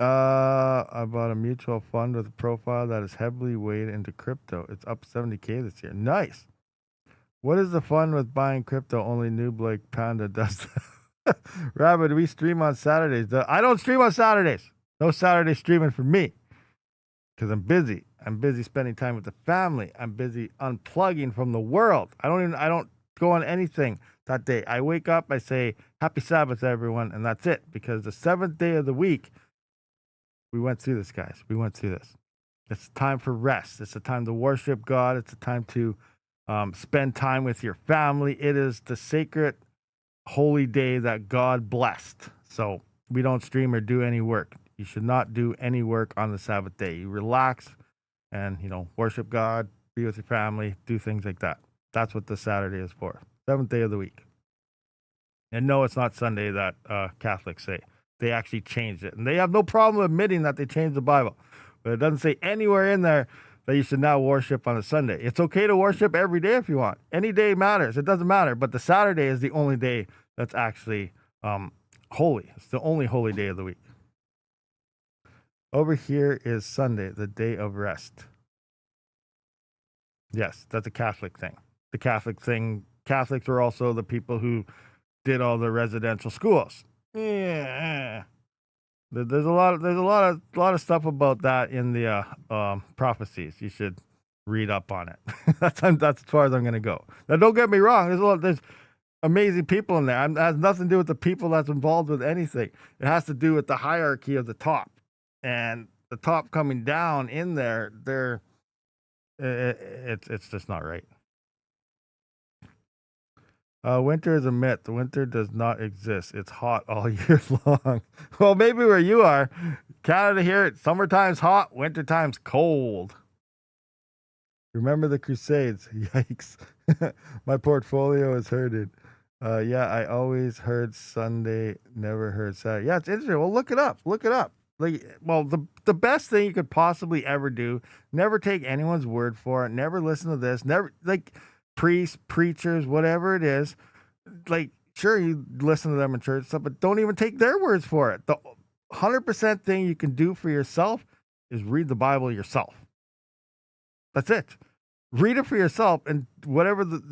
[SPEAKER 1] I bought a mutual fund with a profile that is heavily weighted into crypto. It's up 70K this year. Nice. What is the fun with buying crypto? Only noob like Panda does that. Rabid, we stream on Saturdays. I don't stream on Saturdays. No Saturday streaming for me. Because I'm busy. I'm busy spending time with the family. I'm busy unplugging from the world. I don't go on anything that day. I wake up, I say, Happy Sabbath, everyone, and that's it. Because the 7th day of the week, we went through this, guys. We went through this. It's time for rest. It's a time to worship God. It's a time to spend time with your family. It is the sacred, holy day that God blessed. So we don't stream or do any work. You should not do any work on the Sabbath day. You relax and, you know, worship God, be with your family, do things like that. That's what the Saturday is for. 7th day of the week. And no, it's not Sunday that Catholics say. They actually changed it. And they have no problem admitting that they changed the Bible. But it doesn't say anywhere in there that you should now worship on a Sunday. It's okay to worship every day if you want. Any day matters. It doesn't matter. But the Saturday is the only day that's actually holy. It's the only holy day of the week. Over here is Sunday, the day of rest. Yes, that's a Catholic thing. The Catholic thing, Catholics are also the people who did all the residential schools. Yeah. There's a lot of stuff about that in the prophecies. You should read up on it. That's as far as I'm going to go. Now, don't get me wrong. There's amazing people in there. It has nothing to do with the people that's involved with anything. It has to do with the hierarchy of the top. And the top coming down in there, it's just not right. Winter is a myth. Winter does not exist. It's hot all year long. Well, maybe where you are, Canada here, summertime's hot, wintertime's cold. Remember the Crusades? Yikes. My portfolio is hurted. Yeah, I always heard Sunday, never heard Saturday. Yeah, it's interesting. Well, look it up. Look it up. Like, well, the best thing you could possibly ever do, never take anyone's word for it, never listen to this, never, like, priests, preachers, whatever it is, like, sure, you listen to them in church stuff, but don't even take their words for it. The 100% thing you can do for yourself is read the Bible yourself. That's it. Read it for yourself and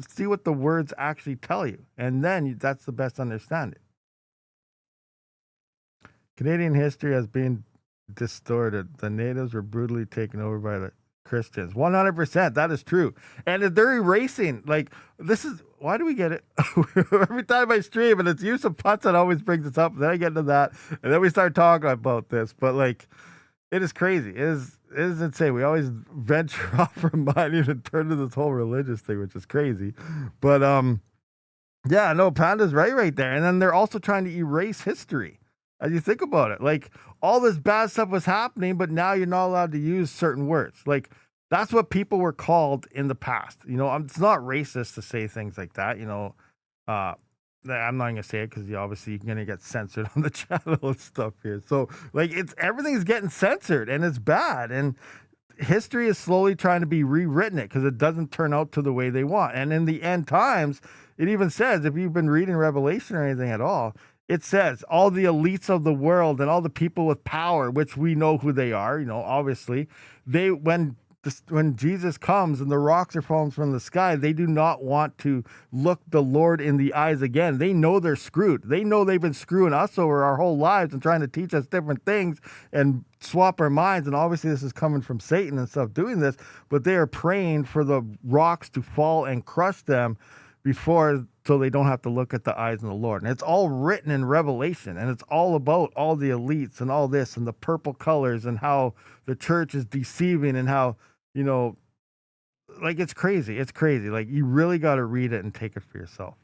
[SPEAKER 1] see what the words actually tell you. And then that's the best understanding. Canadian history has been distorted. The natives were brutally taken over by the Christians. 100%. That is true. And they're erasing, like, why do we get it? Every time I stream, and it's Yusuf Putz that always brings this up. And then I get into that. And then we start talking about this. But, like, it is crazy. it is insane. We always venture off from mining and turn to this whole religious thing, which is crazy. But yeah, no, Panda's right there. And then they're also trying to erase history. As you think about it, like all this bad stuff was happening, but now you're not allowed to use certain words. Like that's what people were called in the past. It's not racist to say things like that. I'm not gonna say it because obviously you're gonna get censored on the channel and stuff here. So like everything's getting censored and it's bad. And history is slowly trying to be rewritten it because it doesn't turn out to the way they want. And in the end times, it even says, if you've been reading Revelation or anything at all, it says all the elites of the world and all the people with power, which we know who they are, obviously, when Jesus comes and the rocks are falling from the sky, they do not want to look the Lord in the eyes again. They know they're screwed. They know they've been screwing us over our whole lives and trying to teach us different things and swap our minds. And obviously this is coming from Satan and stuff doing this, but they are praying for the rocks to fall and crush them so they don't have to look at the eyes of the Lord. And it's all written in Revelation, and it's all about all the elites and all this and the purple colors and how the church is deceiving and how, like it's crazy. It's crazy. Like you really got to read it and take it for yourself.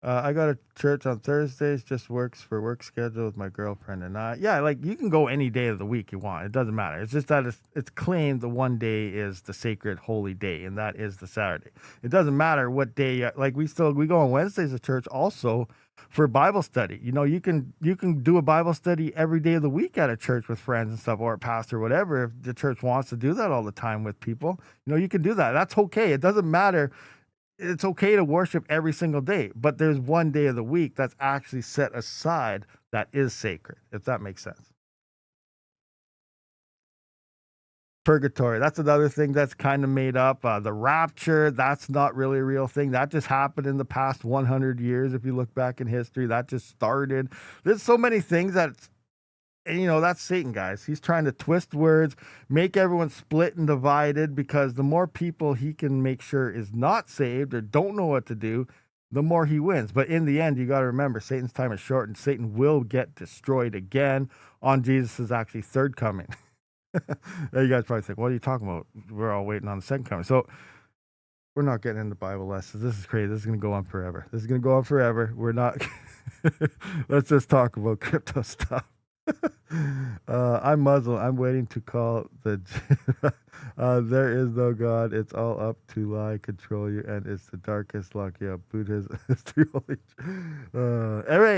[SPEAKER 1] I go to church on Thursdays, just works for work schedule with my girlfriend and I. Yeah, like you can go any day of the week you want. It doesn't matter. It's just that it's claimed the one day is the sacred holy day, and that is the Saturday. It doesn't matter what day. Like we go on Wednesdays at church also for Bible study. You can do a Bible study every day of the week at a church with friends and stuff, or a pastor, or whatever. If the church wants to do that all the time with people, you can do that. That's okay. It doesn't matter. It's okay to worship every single day, but there's one day of the week that's actually set aside that is sacred, if that makes sense. Purgatory, that's another thing that's kind of made up. The rapture, that's not really a real thing. That just happened in the past 100 years. If you look back in history, that just started. There's so many things and that's Satan, guys. He's trying to twist words, make everyone split and divided, because the more people he can make sure is not saved or don't know what to do, the more he wins. But in the end, you got to remember, Satan's time is short, and Satan will get destroyed again on Jesus' actually third coming. You guys probably think, what are you talking about? We're all waiting on the second coming. So we're not getting into Bible lessons. This is crazy. This is going to go on forever. We're not. Let's just talk about crypto stuff. I'm Muslim. I'm waiting to call the there is no God. It's all up to lie, control you, and it's the darkest lock you up. Buddhism is the only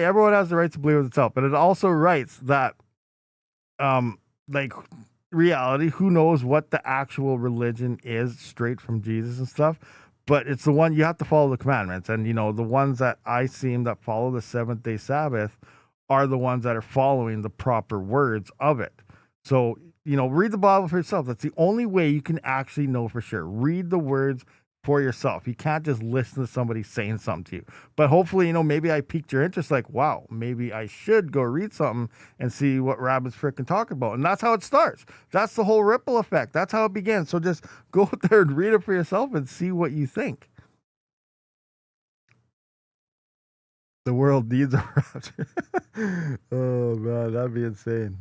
[SPEAKER 1] everyone has the right to believe with itself, but it also writes that like reality, who knows what the actual religion is straight from Jesus and stuff, but it's the one you have to follow the commandments. And the ones that I seem that follow the 7th-day Sabbath are the ones that are following the proper words of it. So, read the Bible for yourself. That's the only way you can actually know for sure. Read the words for yourself. You can't just listen to somebody saying something to you. But hopefully, maybe I piqued your interest, like, wow, maybe I should go read something and see what Rabid's freaking talking about. And that's how it starts. That's the whole ripple effect. That's how it begins. So just go out there and read it for yourself and see what you think. The world needs a rapture. Oh, man, that'd be insane.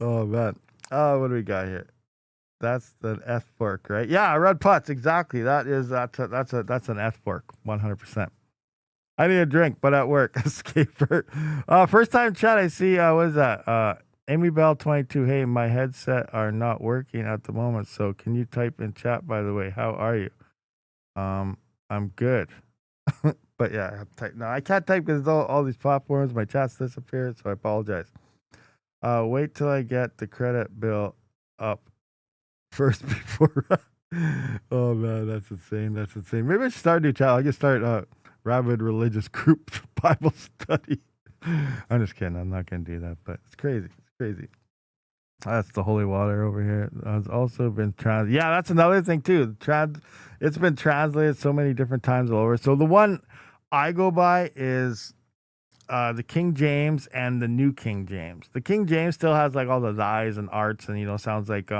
[SPEAKER 1] Oh, man. What do we got here? That's the F fork, right? Yeah, red putts, exactly. That's an F fork, 100%. I need a drink, but at work. Escaper. First time chat, I see, what is that? Amy Bell 22. Hey, my headset are not working at the moment, so can you type in chat, by the way? How are you? I'm good. But yeah, I have to type. No, I can't type because all these platforms, my chat's disappeared, so I apologize. Wait till I get the credit bill up first before. Oh man, that's insane. Maybe I should start a new channel. I can start Rabid Religious Group Bible Study. I'm just kidding. I'm not gonna do that, but it's crazy. That's the holy water over here. It's also been translated. Yeah, that's another thing too. It's been translated so many different times all over. So the one I go by is the King James and the New King James. The King James still has like all the thys and arts and sounds like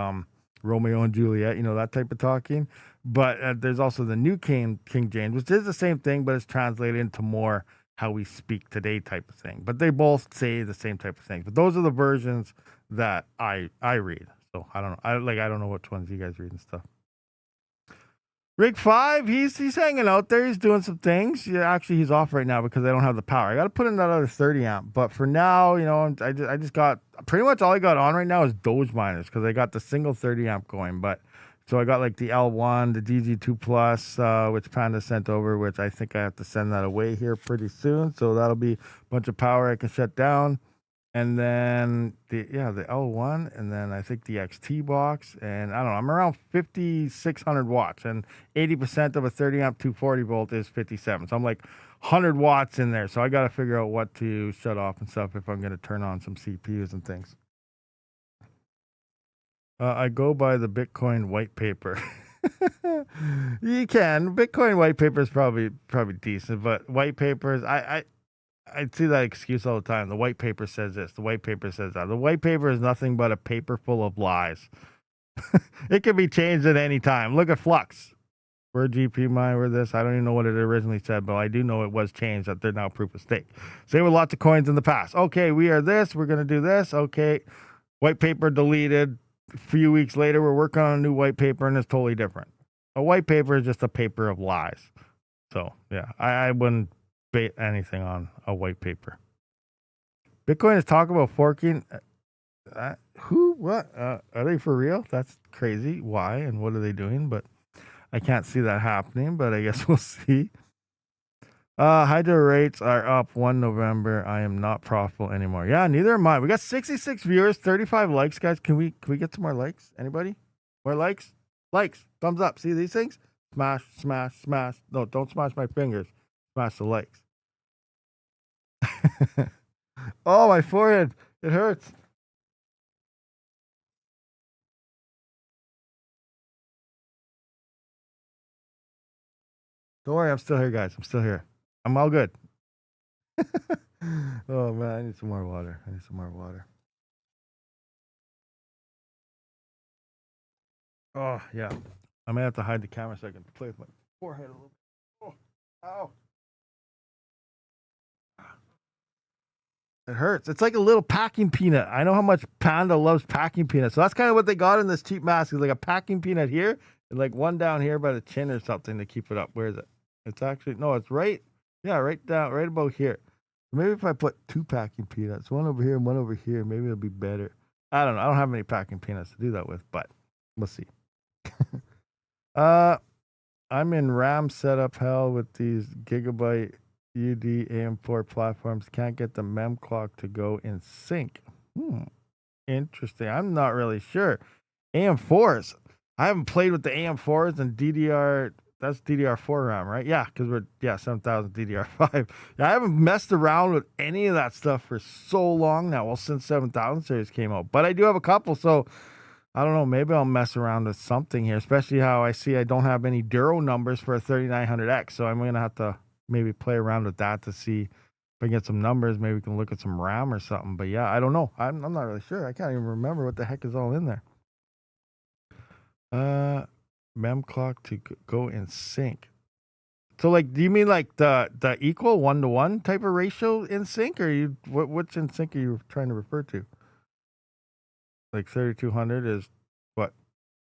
[SPEAKER 1] Romeo and Juliet, that type of talking. But there's also the New King James, which is the same thing, but it's translated into more how we speak today type of thing. But they both say the same type of thing. But those are the versions that I read. So I don't know. I don't know which ones you guys read and stuff. Rig 5, he's hanging out there. He's doing some things. Yeah, actually, he's off right now because I don't have the power. I got to put in that other 30 amp. But for now, I just got pretty much all I got on right now is Doge miners because I got the single 30 amp going. But so I got like the L1, the DG2 Plus, which Panda sent over, which I think I have to send that away here pretty soon. So that'll be a bunch of power I can shut down. And then the L1, and then I think the XT box, and I don't know, I'm around 5,600 watts, and 80% of a 30 amp 240 volt is 57. So I'm like 100 watts in there. So I got to figure out what to shut off and stuff if I'm going to turn on some CPUs and things. I go by the Bitcoin white paper. You can. Bitcoin white paper is probably decent, but white papers, I see that excuse all the time. The white paper says this. The white paper says that. The white paper is nothing but a paper full of lies. It can be changed at any time. Look at Flux. We're GP mine. We're this. I don't even know what it originally said, but I do know it was changed that they're now proof of stake. Same with lots of coins in the past. Okay, we are this. We're going to do this. Okay, white paper deleted. A few weeks later, we're working on a new white paper, and it's totally different. A white paper is just a paper of lies. So, yeah, I wouldn't bait anything on a white paper. Bitcoin is talking about forking. Who? What? Are they for real? That's crazy. Why? And what are they doing? But I can't see that happening, but I guess we'll see. Hydro rates are up 1 November. I am not profitable anymore. Yeah, neither am I. We got 66 viewers, 35 likes, guys. Can we get some more likes? Anybody? More likes? Likes. Thumbs up. See these things? Smash, smash, smash. No, don't smash my fingers. Smash the likes. Oh, my forehead. It hurts. Don't worry, I'm still here, guys. I'm still here. I'm all good. Oh, man, I need some more water. Oh, yeah. I may have to hide the camera so I can play with my forehead a little bit. Oh, ow. It hurts. It's like a little packing peanut. I know how much Panda loves packing peanuts. So that's kind of what they got in this cheap mask. Is like a packing peanut here and like one down here by the chin or something to keep it up. Where is it? It's actually, no, it's right. Yeah, right down, right about here. Maybe if I put 2 packing peanuts, one over here and one over here, maybe it'll be better. I don't know. I don't have many packing peanuts to do that with, but we'll see. I'm in RAM setup hell with these gigabyte UD AM4 platforms. Can't get the mem clock to go in sync. Interesting. I'm not really sure. AM4s. I haven't played with the AM4s and DDR. That's DDR4 RAM, right? Yeah, because we're 7000 DDR5. Yeah, I haven't messed around with any of that stuff for so long now. Well, since 7000 series came out, but I do have a couple, so I don't know. Maybe I'll mess around with something here, especially how I see I don't have any Duro numbers for a 3900X, so I'm gonna have to maybe play around with that to see if I get some numbers. Maybe we can look at some RAM or something. But yeah, I don't know. I'm not really sure. I can't even remember what the heck is all in there. Mem clock to go in sync. So like, do you mean like the equal 1-to-1 type of ratio in sync, or what's in sync are you trying to refer to? Like 3200 is what?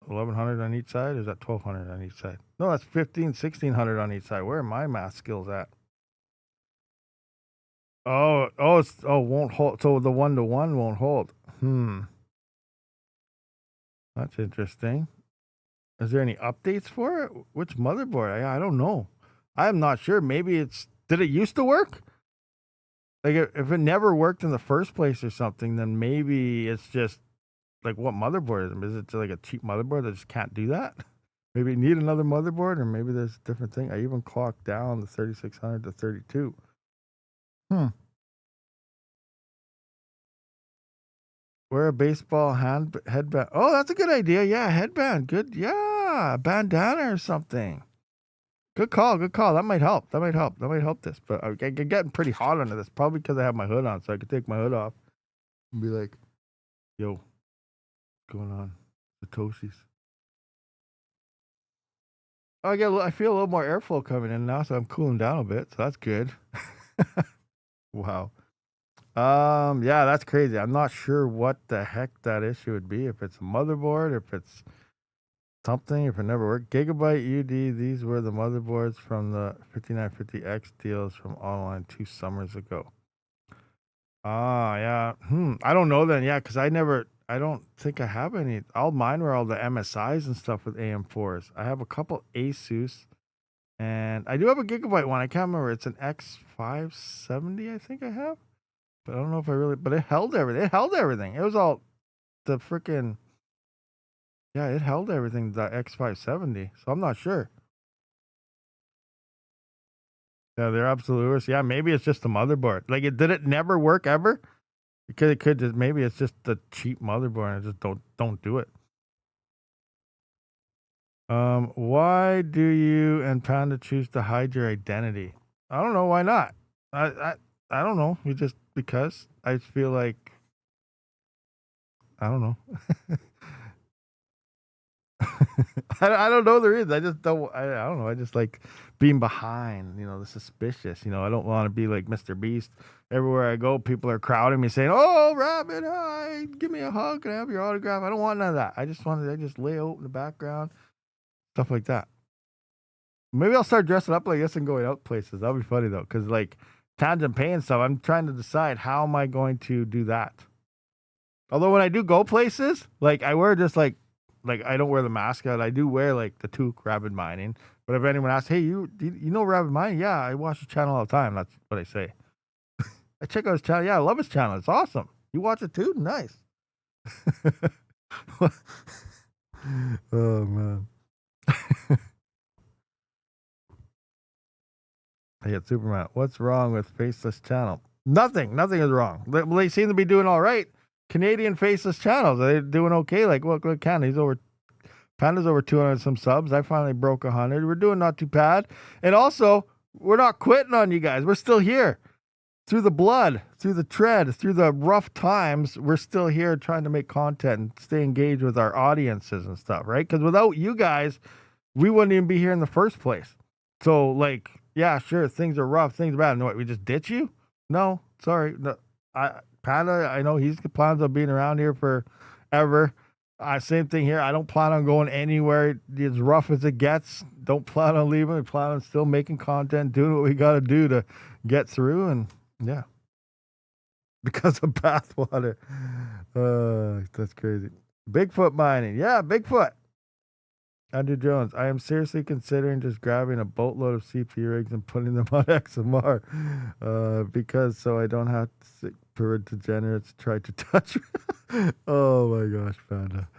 [SPEAKER 1] 1100 on each side? Or is that 1200 on each side? No, that's 1600 on each side. Where are my math skills at? Won't hold. So the 1-to-1 won't hold. That's interesting. Is there any updates for it? Which motherboard? I don't know. I'm not sure. Maybe did it used to work? Like if it never worked in the first place or something, then maybe it's just like, what motherboard is it? Is it like a cheap motherboard that just can't do that? Maybe you need another motherboard, or maybe there's a different thing. I even clocked down the 3600 to 32. Wear a baseball headband. Oh, that's a good idea. Yeah, headband. Good. Yeah, bandana or something. Good call. That might help. That might help this. But I'm getting pretty hot under this, probably because I have my hood on, so I could take my hood off and be like, yo, what's going on? The Toshis. I feel a little more airflow coming in now, so I'm cooling down a bit. So that's good. Wow. Yeah, that's crazy. I'm not sure what the heck that issue would be. If it's a motherboard, if it's something, if it never worked. Gigabyte UD, these were the motherboards from the 5950X deals from online 2 summers ago. Ah, yeah. I don't know then. Yeah, because I don't think I have any. All mine were all the MSIs and stuff with AM4s. I have a couple Asus, and I do have a Gigabyte one. I can't remember. It's an X570, I think I have. But I don't know if I really. But it held everything. It held everything. It was all the freaking. Yeah, it held everything. The X570. So I'm not sure. Yeah, they're absolute worst. Yeah, maybe it's just the motherboard. Like, did it never work ever? Because it could just, maybe it's just the cheap motherboard. And I just don't do it. Why do you and Panda choose to hide your identity? I don't know. Why not? I don't know. You just, because I feel like, I don't know. I don't know the reason. I just don't. I don't know. I just like being behind. The suspicious. I don't want to be like Mr. Beast. Everywhere I go, people are crowding me, saying, "Oh, Rabid, hi, give me a hug. Can I have your autograph?" I don't want none of that. I just lay out in the background, stuff like that. Maybe I'll start dressing up like this and going out places. That'll be funny though, because like tangent pay and stuff. I'm trying to decide how am I going to do that. Although when I do go places, like I wear just like I don't wear the mascot. I do wear like the toque Rabid Mining. But if anyone asks, hey, you know Rabid Mining? Yeah, I watch his channel all the time. That's what I say. I check out his channel. Yeah, I love his channel. It's awesome. You watch it too? Nice. Oh man. Hey, it's Superman. What's wrong with Faceless channel? Nothing. Nothing is wrong. They seem to be doing all right. Canadian Faceless channels, they're doing okay. Like, look, Canada's Panda's over 200 some subs. I finally broke 100. We're doing not too bad. And also, we're not quitting on you guys. We're still here. Through the blood, through the tread, through the rough times, we're still here trying to make content and stay engaged with our audiences and stuff, right? Because without you guys, we wouldn't even be here in the first place. So, like, yeah, sure, things are rough, things are bad. No, what, we just ditch you? No, sorry. No, Panda, I know he's plans on being around here forever. Same thing here. I don't plan on going anywhere. As rough as it gets, don't plan on leaving. We plan on still making content, doing what we got to do to get through. And yeah, because of bathwater. That's crazy. Bigfoot mining. Yeah, Bigfoot. Andrew Jones, I am seriously considering just grabbing a boatload of CP rigs and putting them on XMR because so I don't have for degenerates try to touch. Oh my gosh, Panda.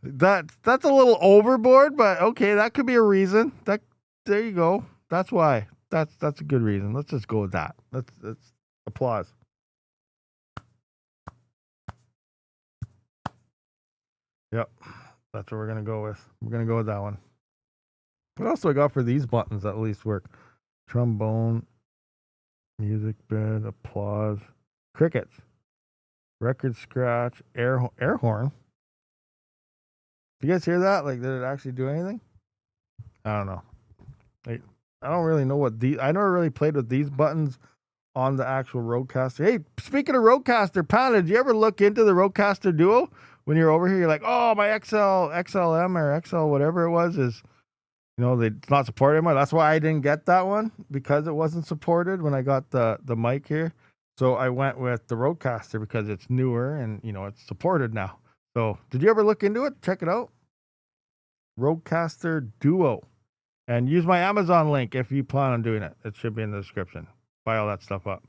[SPEAKER 1] That's a little overboard, but okay, that could be a reason. There you go. That's why. That's a good reason. Let's just go with that. Let's applause. Yep. That's what we're going to go with. We're going to go with that one. What else do I got for these buttons that at least work? Trombone, music bed, applause, crickets, record scratch, air horn. Do you guys hear that? Like, did it actually do anything? I don't know. I don't really know what these... I never really played with these buttons on the actual Rodecaster. Hey, speaking of Rodecaster, Panda, did you ever look into the Rodecaster Duo? When you're over here, you're like, oh, my XLM or XL, whatever it was, is, it's not supported anymore. That's why I didn't get that one, because it wasn't supported when I got the mic here. So I went with the Rodecaster because it's newer and, it's supported now. So did you ever look into it? Check it out. Rodecaster Duo. And use my Amazon link if you plan on doing it. It should be in the description. Buy all that stuff up.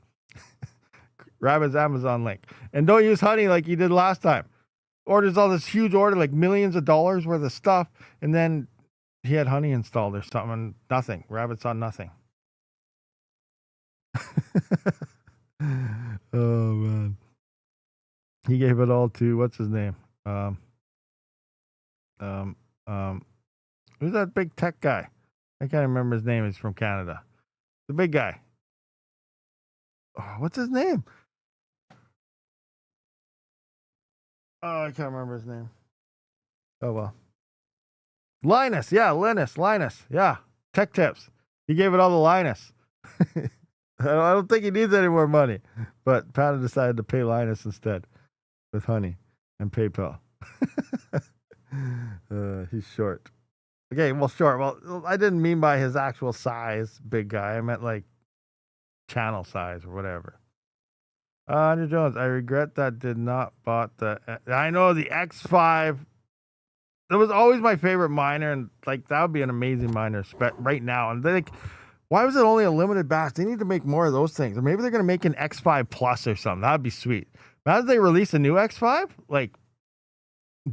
[SPEAKER 1] Rabid's Amazon link. And don't use honey like you did last time. Orders all this huge order, like millions of dollars worth of stuff, and then he had honey installed or something, and nothing. Rabid saw nothing. Oh man, he gave it all to what's his name? Who's that big tech guy? I can't remember his name. He's from Canada. The big guy. Oh, what's his name? Oh, I can't remember his name. Oh, well. Linus. Yeah, Linus. Yeah. Tech tips. He gave it all to Linus. I don't think he needs any more money. But Panda decided to pay Linus instead with Honey and PayPal. He's short. Okay, well, short. Well, I didn't mean by his actual size, big guy. I meant like channel size or whatever. Andrew Jones, I regret that did not bought the. I know the X5. It was always my favorite miner, and like that would be an amazing miner right now. And like, why was it only a limited batch? They need to make more of those things, or maybe they're gonna make an X5 Plus or something. That'd be sweet. Imagine they release a new X5, like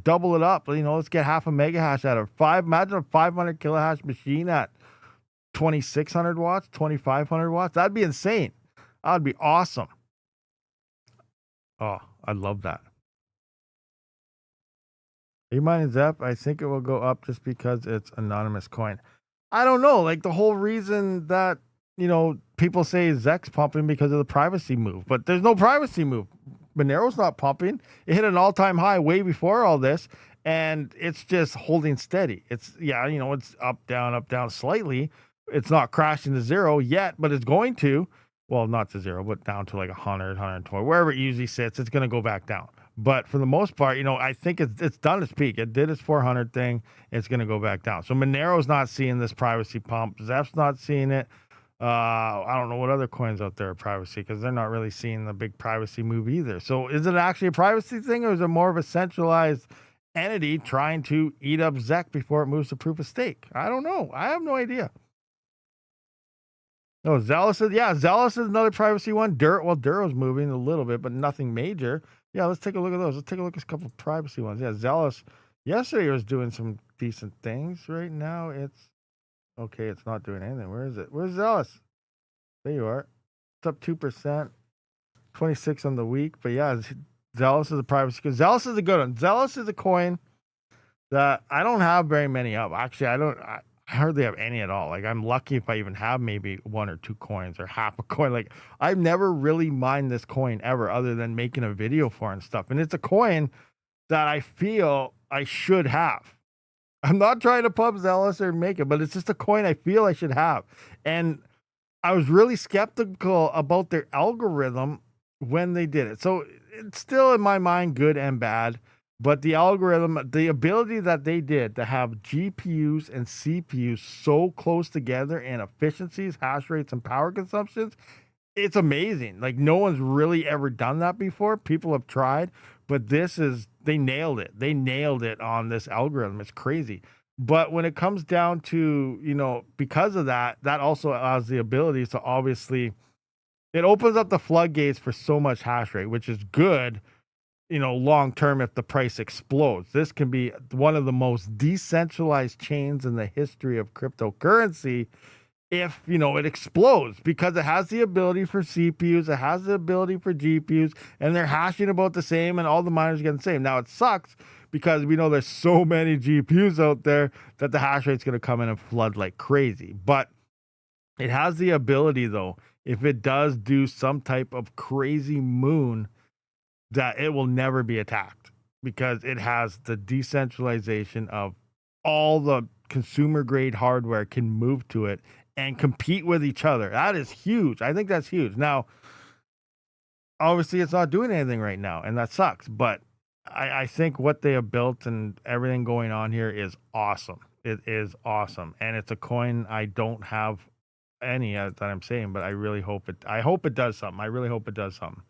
[SPEAKER 1] double it up. You know, let's get half a mega hash out of 5. Imagine a 500 kilohash machine at 2600 watts, 2500 watts. That'd be insane. That'd be awesome. Oh, I love that. Are you mining Zep? I think it will go up just because it's anonymous coin. I don't know. Like the whole reason that, you know, people say Zek's pumping because of the privacy move, but there's no privacy move. Monero's not pumping. It hit an all-time high way before all this, and it's just holding steady. It's, yeah, you know, it's up, down slightly. It's not crashing to zero yet, but it's going to. Well, not to zero, but down to like 100, 120, wherever it usually sits, it's going to go back down. But for the most part, you know, I think it's done its peak. It did its 400 thing. It's going to go back down. So Monero's not seeing this privacy pump. Zeph's not seeing it. I don't know what other coins out there are privacy because they're not really seeing the big privacy move either. So is it actually a privacy thing, or is it more of a centralized entity trying to eat up Zec before it moves to proof of stake? I don't know. I have no idea. No, Zealous is another privacy one. Duro's moving a little bit, but nothing major. Yeah, let's take a look at those. Let's take a look at a couple of privacy ones. Yeah, Zealous yesterday was doing some decent things. Right now it's okay, it's not doing anything. Where is it? Where's Zealous? There you are. It's up 2%, 26 on the week. But yeah, Zealous is a privacy coin. Zealous is a good one. Zealous is a coin that I don't have very many of. Actually, I hardly have any at all. Like, I'm lucky if I even have maybe 1 or 2 coins or half a coin. Like, I've never really mined this coin ever other than making a video for it and stuff. And it's a coin that I feel I should have. I'm not trying to pump Zealous or make it, but it's just a coin I feel I should have. And I was really skeptical about their algorithm when they did it. So it's still in my mind good and bad. But the algorithm, the ability that they did to have GPUs and CPUs so close together in efficiencies, hash rates, and power consumptions, it's amazing. Like, no one's really ever done that before. People have tried, but they nailed it. They nailed it on this algorithm. It's crazy. But when it comes down to, you know, because of that, that also allows the ability to obviously, it opens up the floodgates for so much hash rate, which is good, you know, long term if the price explodes. This can be one of the most decentralized chains in the history of cryptocurrency if, you know, it explodes, because it has the ability for CPUs, it has the ability for GPUs, and they're hashing about the same, and all the miners get the same. Now, it sucks because we know there's so many GPUs out there that the hash rate's going to come in and flood like crazy. But it has the ability, though, if it does do some type of crazy moon, that it will never be attacked because it has the decentralization of all the consumer grade hardware can move to it and compete with each other. That is huge. I think that's huge. Now, obviously, it's not doing anything right now, and that sucks. But I think what they have built and everything going on here is awesome. It is awesome, and it's a coin I don't have any that I'm saying, but I really hope it. I hope it does something. I really hope it does something,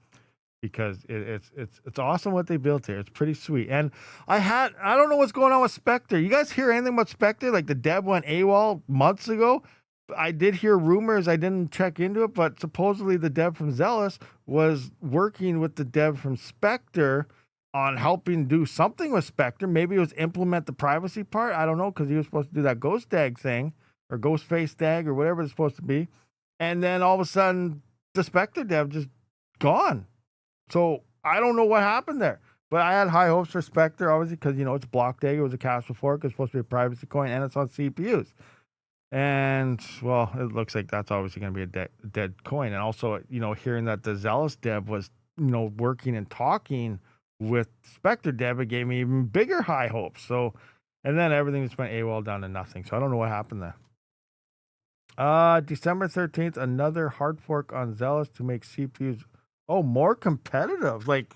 [SPEAKER 1] because it's awesome what they built here. It's pretty sweet. And I don't know what's going on with Spectre. You guys hear anything about Spectre? Like, the dev went AWOL months ago. I did hear rumors. I didn't check into it, but supposedly the dev from Zealous was working with the dev from Spectre on helping do something with Spectre. Maybe it was implement the privacy part. I don't know, because he was supposed to do that ghost tag thing, or ghost face tag, or whatever it's supposed to be. And then all of a sudden, the Spectre dev just gone. So I don't know what happened there, but I had high hopes for Spectre, obviously, because, you know, it's block tag. It was a Kaspa fork. It's supposed to be a privacy coin, and it's on CPUs. And, well, it looks like that's obviously going to be a dead coin. And also, you know, hearing that the Zealous dev was, you know, working and talking with Spectre dev, it gave me even bigger high hopes. So, and then everything just went AWOL down to nothing. So I don't know what happened there. December 13th, another hard fork on Zealous to make CPUs more competitive. Like,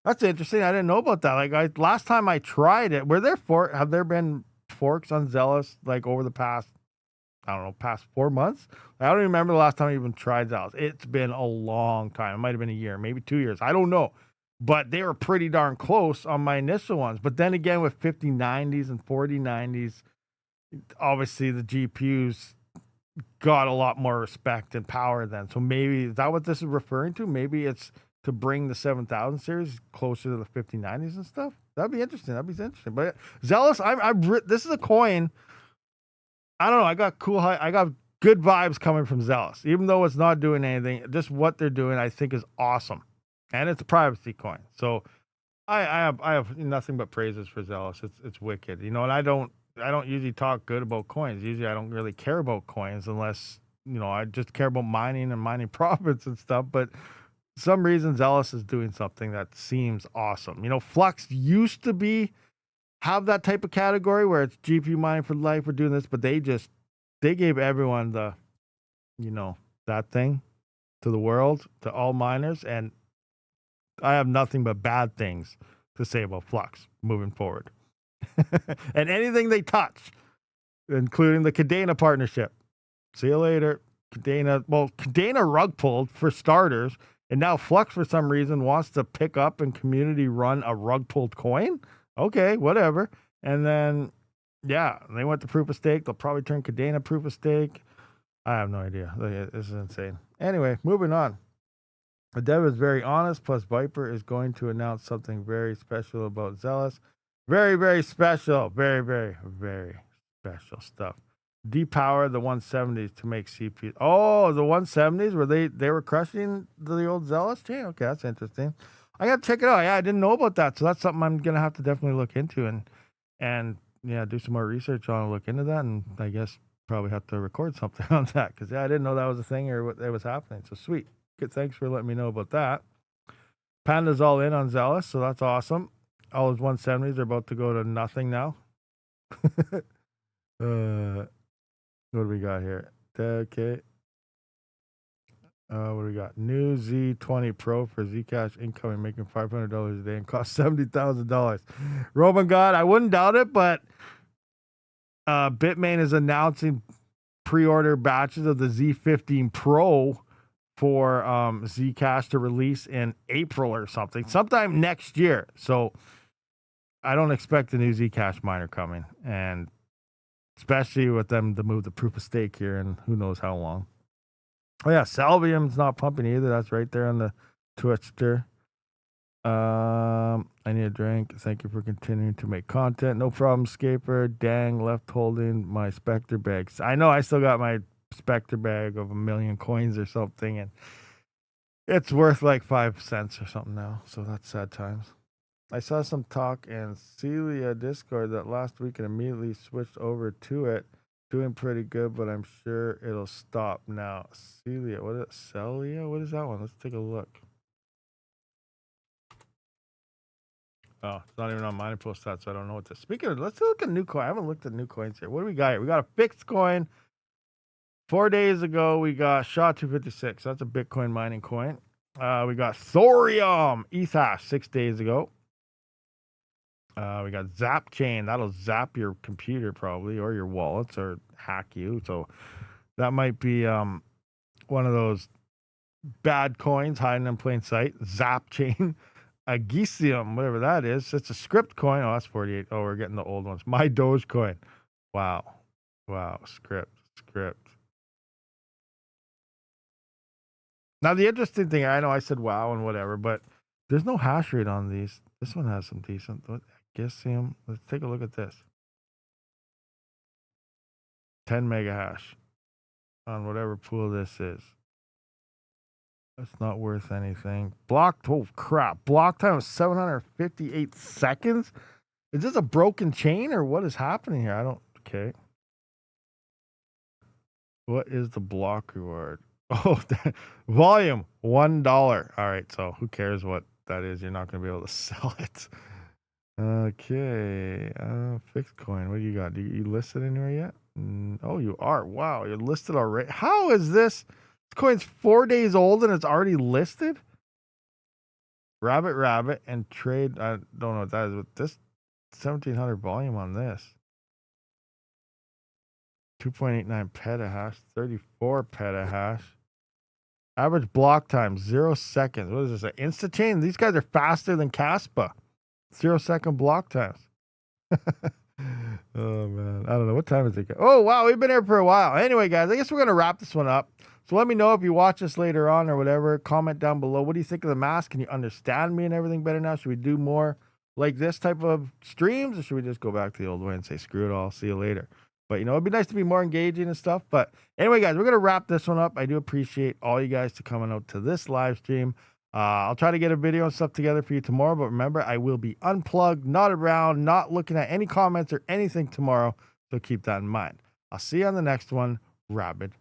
[SPEAKER 1] that's interesting. I didn't know about that. Like, last time I tried it, have there been forks on Zealous like over the past, I don't know, past 4 months? I don't even remember the last time I even tried Zealous. It's been a long time. It might have been a year, maybe 2 years. I don't know. But they were pretty darn close on my initial ones. But then again, with 5090s and 4090s, obviously the GPUs got a lot more respect and power then. So maybe is that what this is referring to? Maybe it's to bring the 7000 series closer to the 5090s and stuff. That'd be interesting. But Zealous, this is a coin. I don't know. I got good vibes coming from Zealous, even though it's not doing anything. Just what they're doing, I think, is awesome, and it's a privacy coin. So I have nothing but praises for Zealous. It's wicked, and I don't usually talk good about coins. Usually I don't really care about coins unless, I just care about mining and mining profits and stuff. But some reason Zealous is doing something that seems awesome. Flux used to have that type of category where it's GPU mining for life. We're doing this, but they gave everyone the, that thing to the world, to all miners. And I have nothing but bad things to say about Flux moving forward. And anything they touch, including the Cadena partnership. See you later. Cadena rug pulled for starters, and now Flux for some reason wants to pick up and community run a rug pulled coin. Okay, whatever. And then, they went to proof of stake. They'll probably turn Cadena proof of stake. I have no idea. This is insane. Anyway, moving on. The dev is very honest, plus Viper is going to announce something very special about Zealous. Very, very special. Very, very, very special stuff. Depower the 170s to make CPU. Oh, the 170s? Were they were crushing the old Zealous chain? Okay, that's interesting. I gotta check it out. Yeah, I didn't know about that. So that's something I'm gonna have to definitely look into and do some more research on and look into that, and I guess probably have to record something on that because I didn't know that was a thing or what that was happening. So sweet. Good, thanks for letting me know about that. Panda's all in on Zealous, so that's awesome. All his 170s are about to go to nothing now. What do we got here? Okay. What do we got? New Z20 Pro for Zcash incoming, making $500 a day and cost $70,000. Roman God, I wouldn't doubt it, but Bitmain is announcing pre-order batches of the Z15 Pro for Zcash to release in April or something, sometime next year. So I don't expect a new Zcash miner coming, and especially with them to move the proof of stake here and who knows how long. Oh yeah, Salvium's not pumping either. That's right there on the Twitter. I need a drink. Thank you for continuing to make content. No problem, Scaper. Dang, left holding my Spectre bags. I know I still got my Spectre bag of 1 million coins or something, and it's worth like 5 cents or something now. So that's sad times. I saw some talk in Celia Discord that last week and immediately switched over to it. Doing pretty good, but I'm sure it'll stop now. Celia, what is it? Celia? What is that one? Let's take a look. Oh, it's not even on Mining Pool stats, so I don't know what to. Speaking of, let's look at new coin. I haven't looked at new coins here. What do we got here? We got a fixed coin. 4 days ago, we got SHA-256. That's a Bitcoin mining coin. We got Thorium Ethash 6 days ago. We got Zap Chain. That'll zap your computer probably, or your wallets, or hack you. So that might be one of those bad coins hiding in plain sight. Zap Chain. Agisium, whatever that is. It's a script coin. Oh, that's 48. Oh, we're getting the old ones. My Dogecoin. Wow. Script. Now, the interesting thing, I know I said wow and whatever, but there's no hash rate on these. This one has some decent. Agisium. Let's take a look at this. 10 mega hash on whatever pool this is. That's not worth anything. Oh crap. Block time of 758 seconds? Is this a broken chain or what is happening here? Okay. What is the block reward? Oh, volume, $1. All right, so who cares what that is? You're not going to be able to sell it. Okay. Fixed coin. What do you got? You listed anywhere yet? Oh, you are. Wow, you're listed already. How is this? This coin's 4 days old and it's already listed? Rabbit, and trade. I don't know what that is, but this 1700 volume on this. 2.89 petahash, 34 petahash. Average block time, 0 seconds. What is this, an insta chain? These guys are faster than Kaspa. 0 second block times. Oh, man. I don't know. What time is it? Oh, wow. We've been here for a while. Anyway, guys, I guess we're going to wrap this one up. So let me know if you watch this later on or whatever. Comment down below. What do you think of the mask? Can you understand me and everything better now? Should we do more like this type of streams, or should we just go back to the old way and say, screw it all, see you later? But, you know, it'd be nice to be more engaging and stuff. But anyway, guys, we're going to wrap this one up. I do appreciate all you guys to coming out to this live stream. I'll try to get a video and stuff together for you tomorrow. But remember, I will be unplugged, not around, not looking at any comments or anything tomorrow. So keep that in mind. I'll see you on the next one. Rabid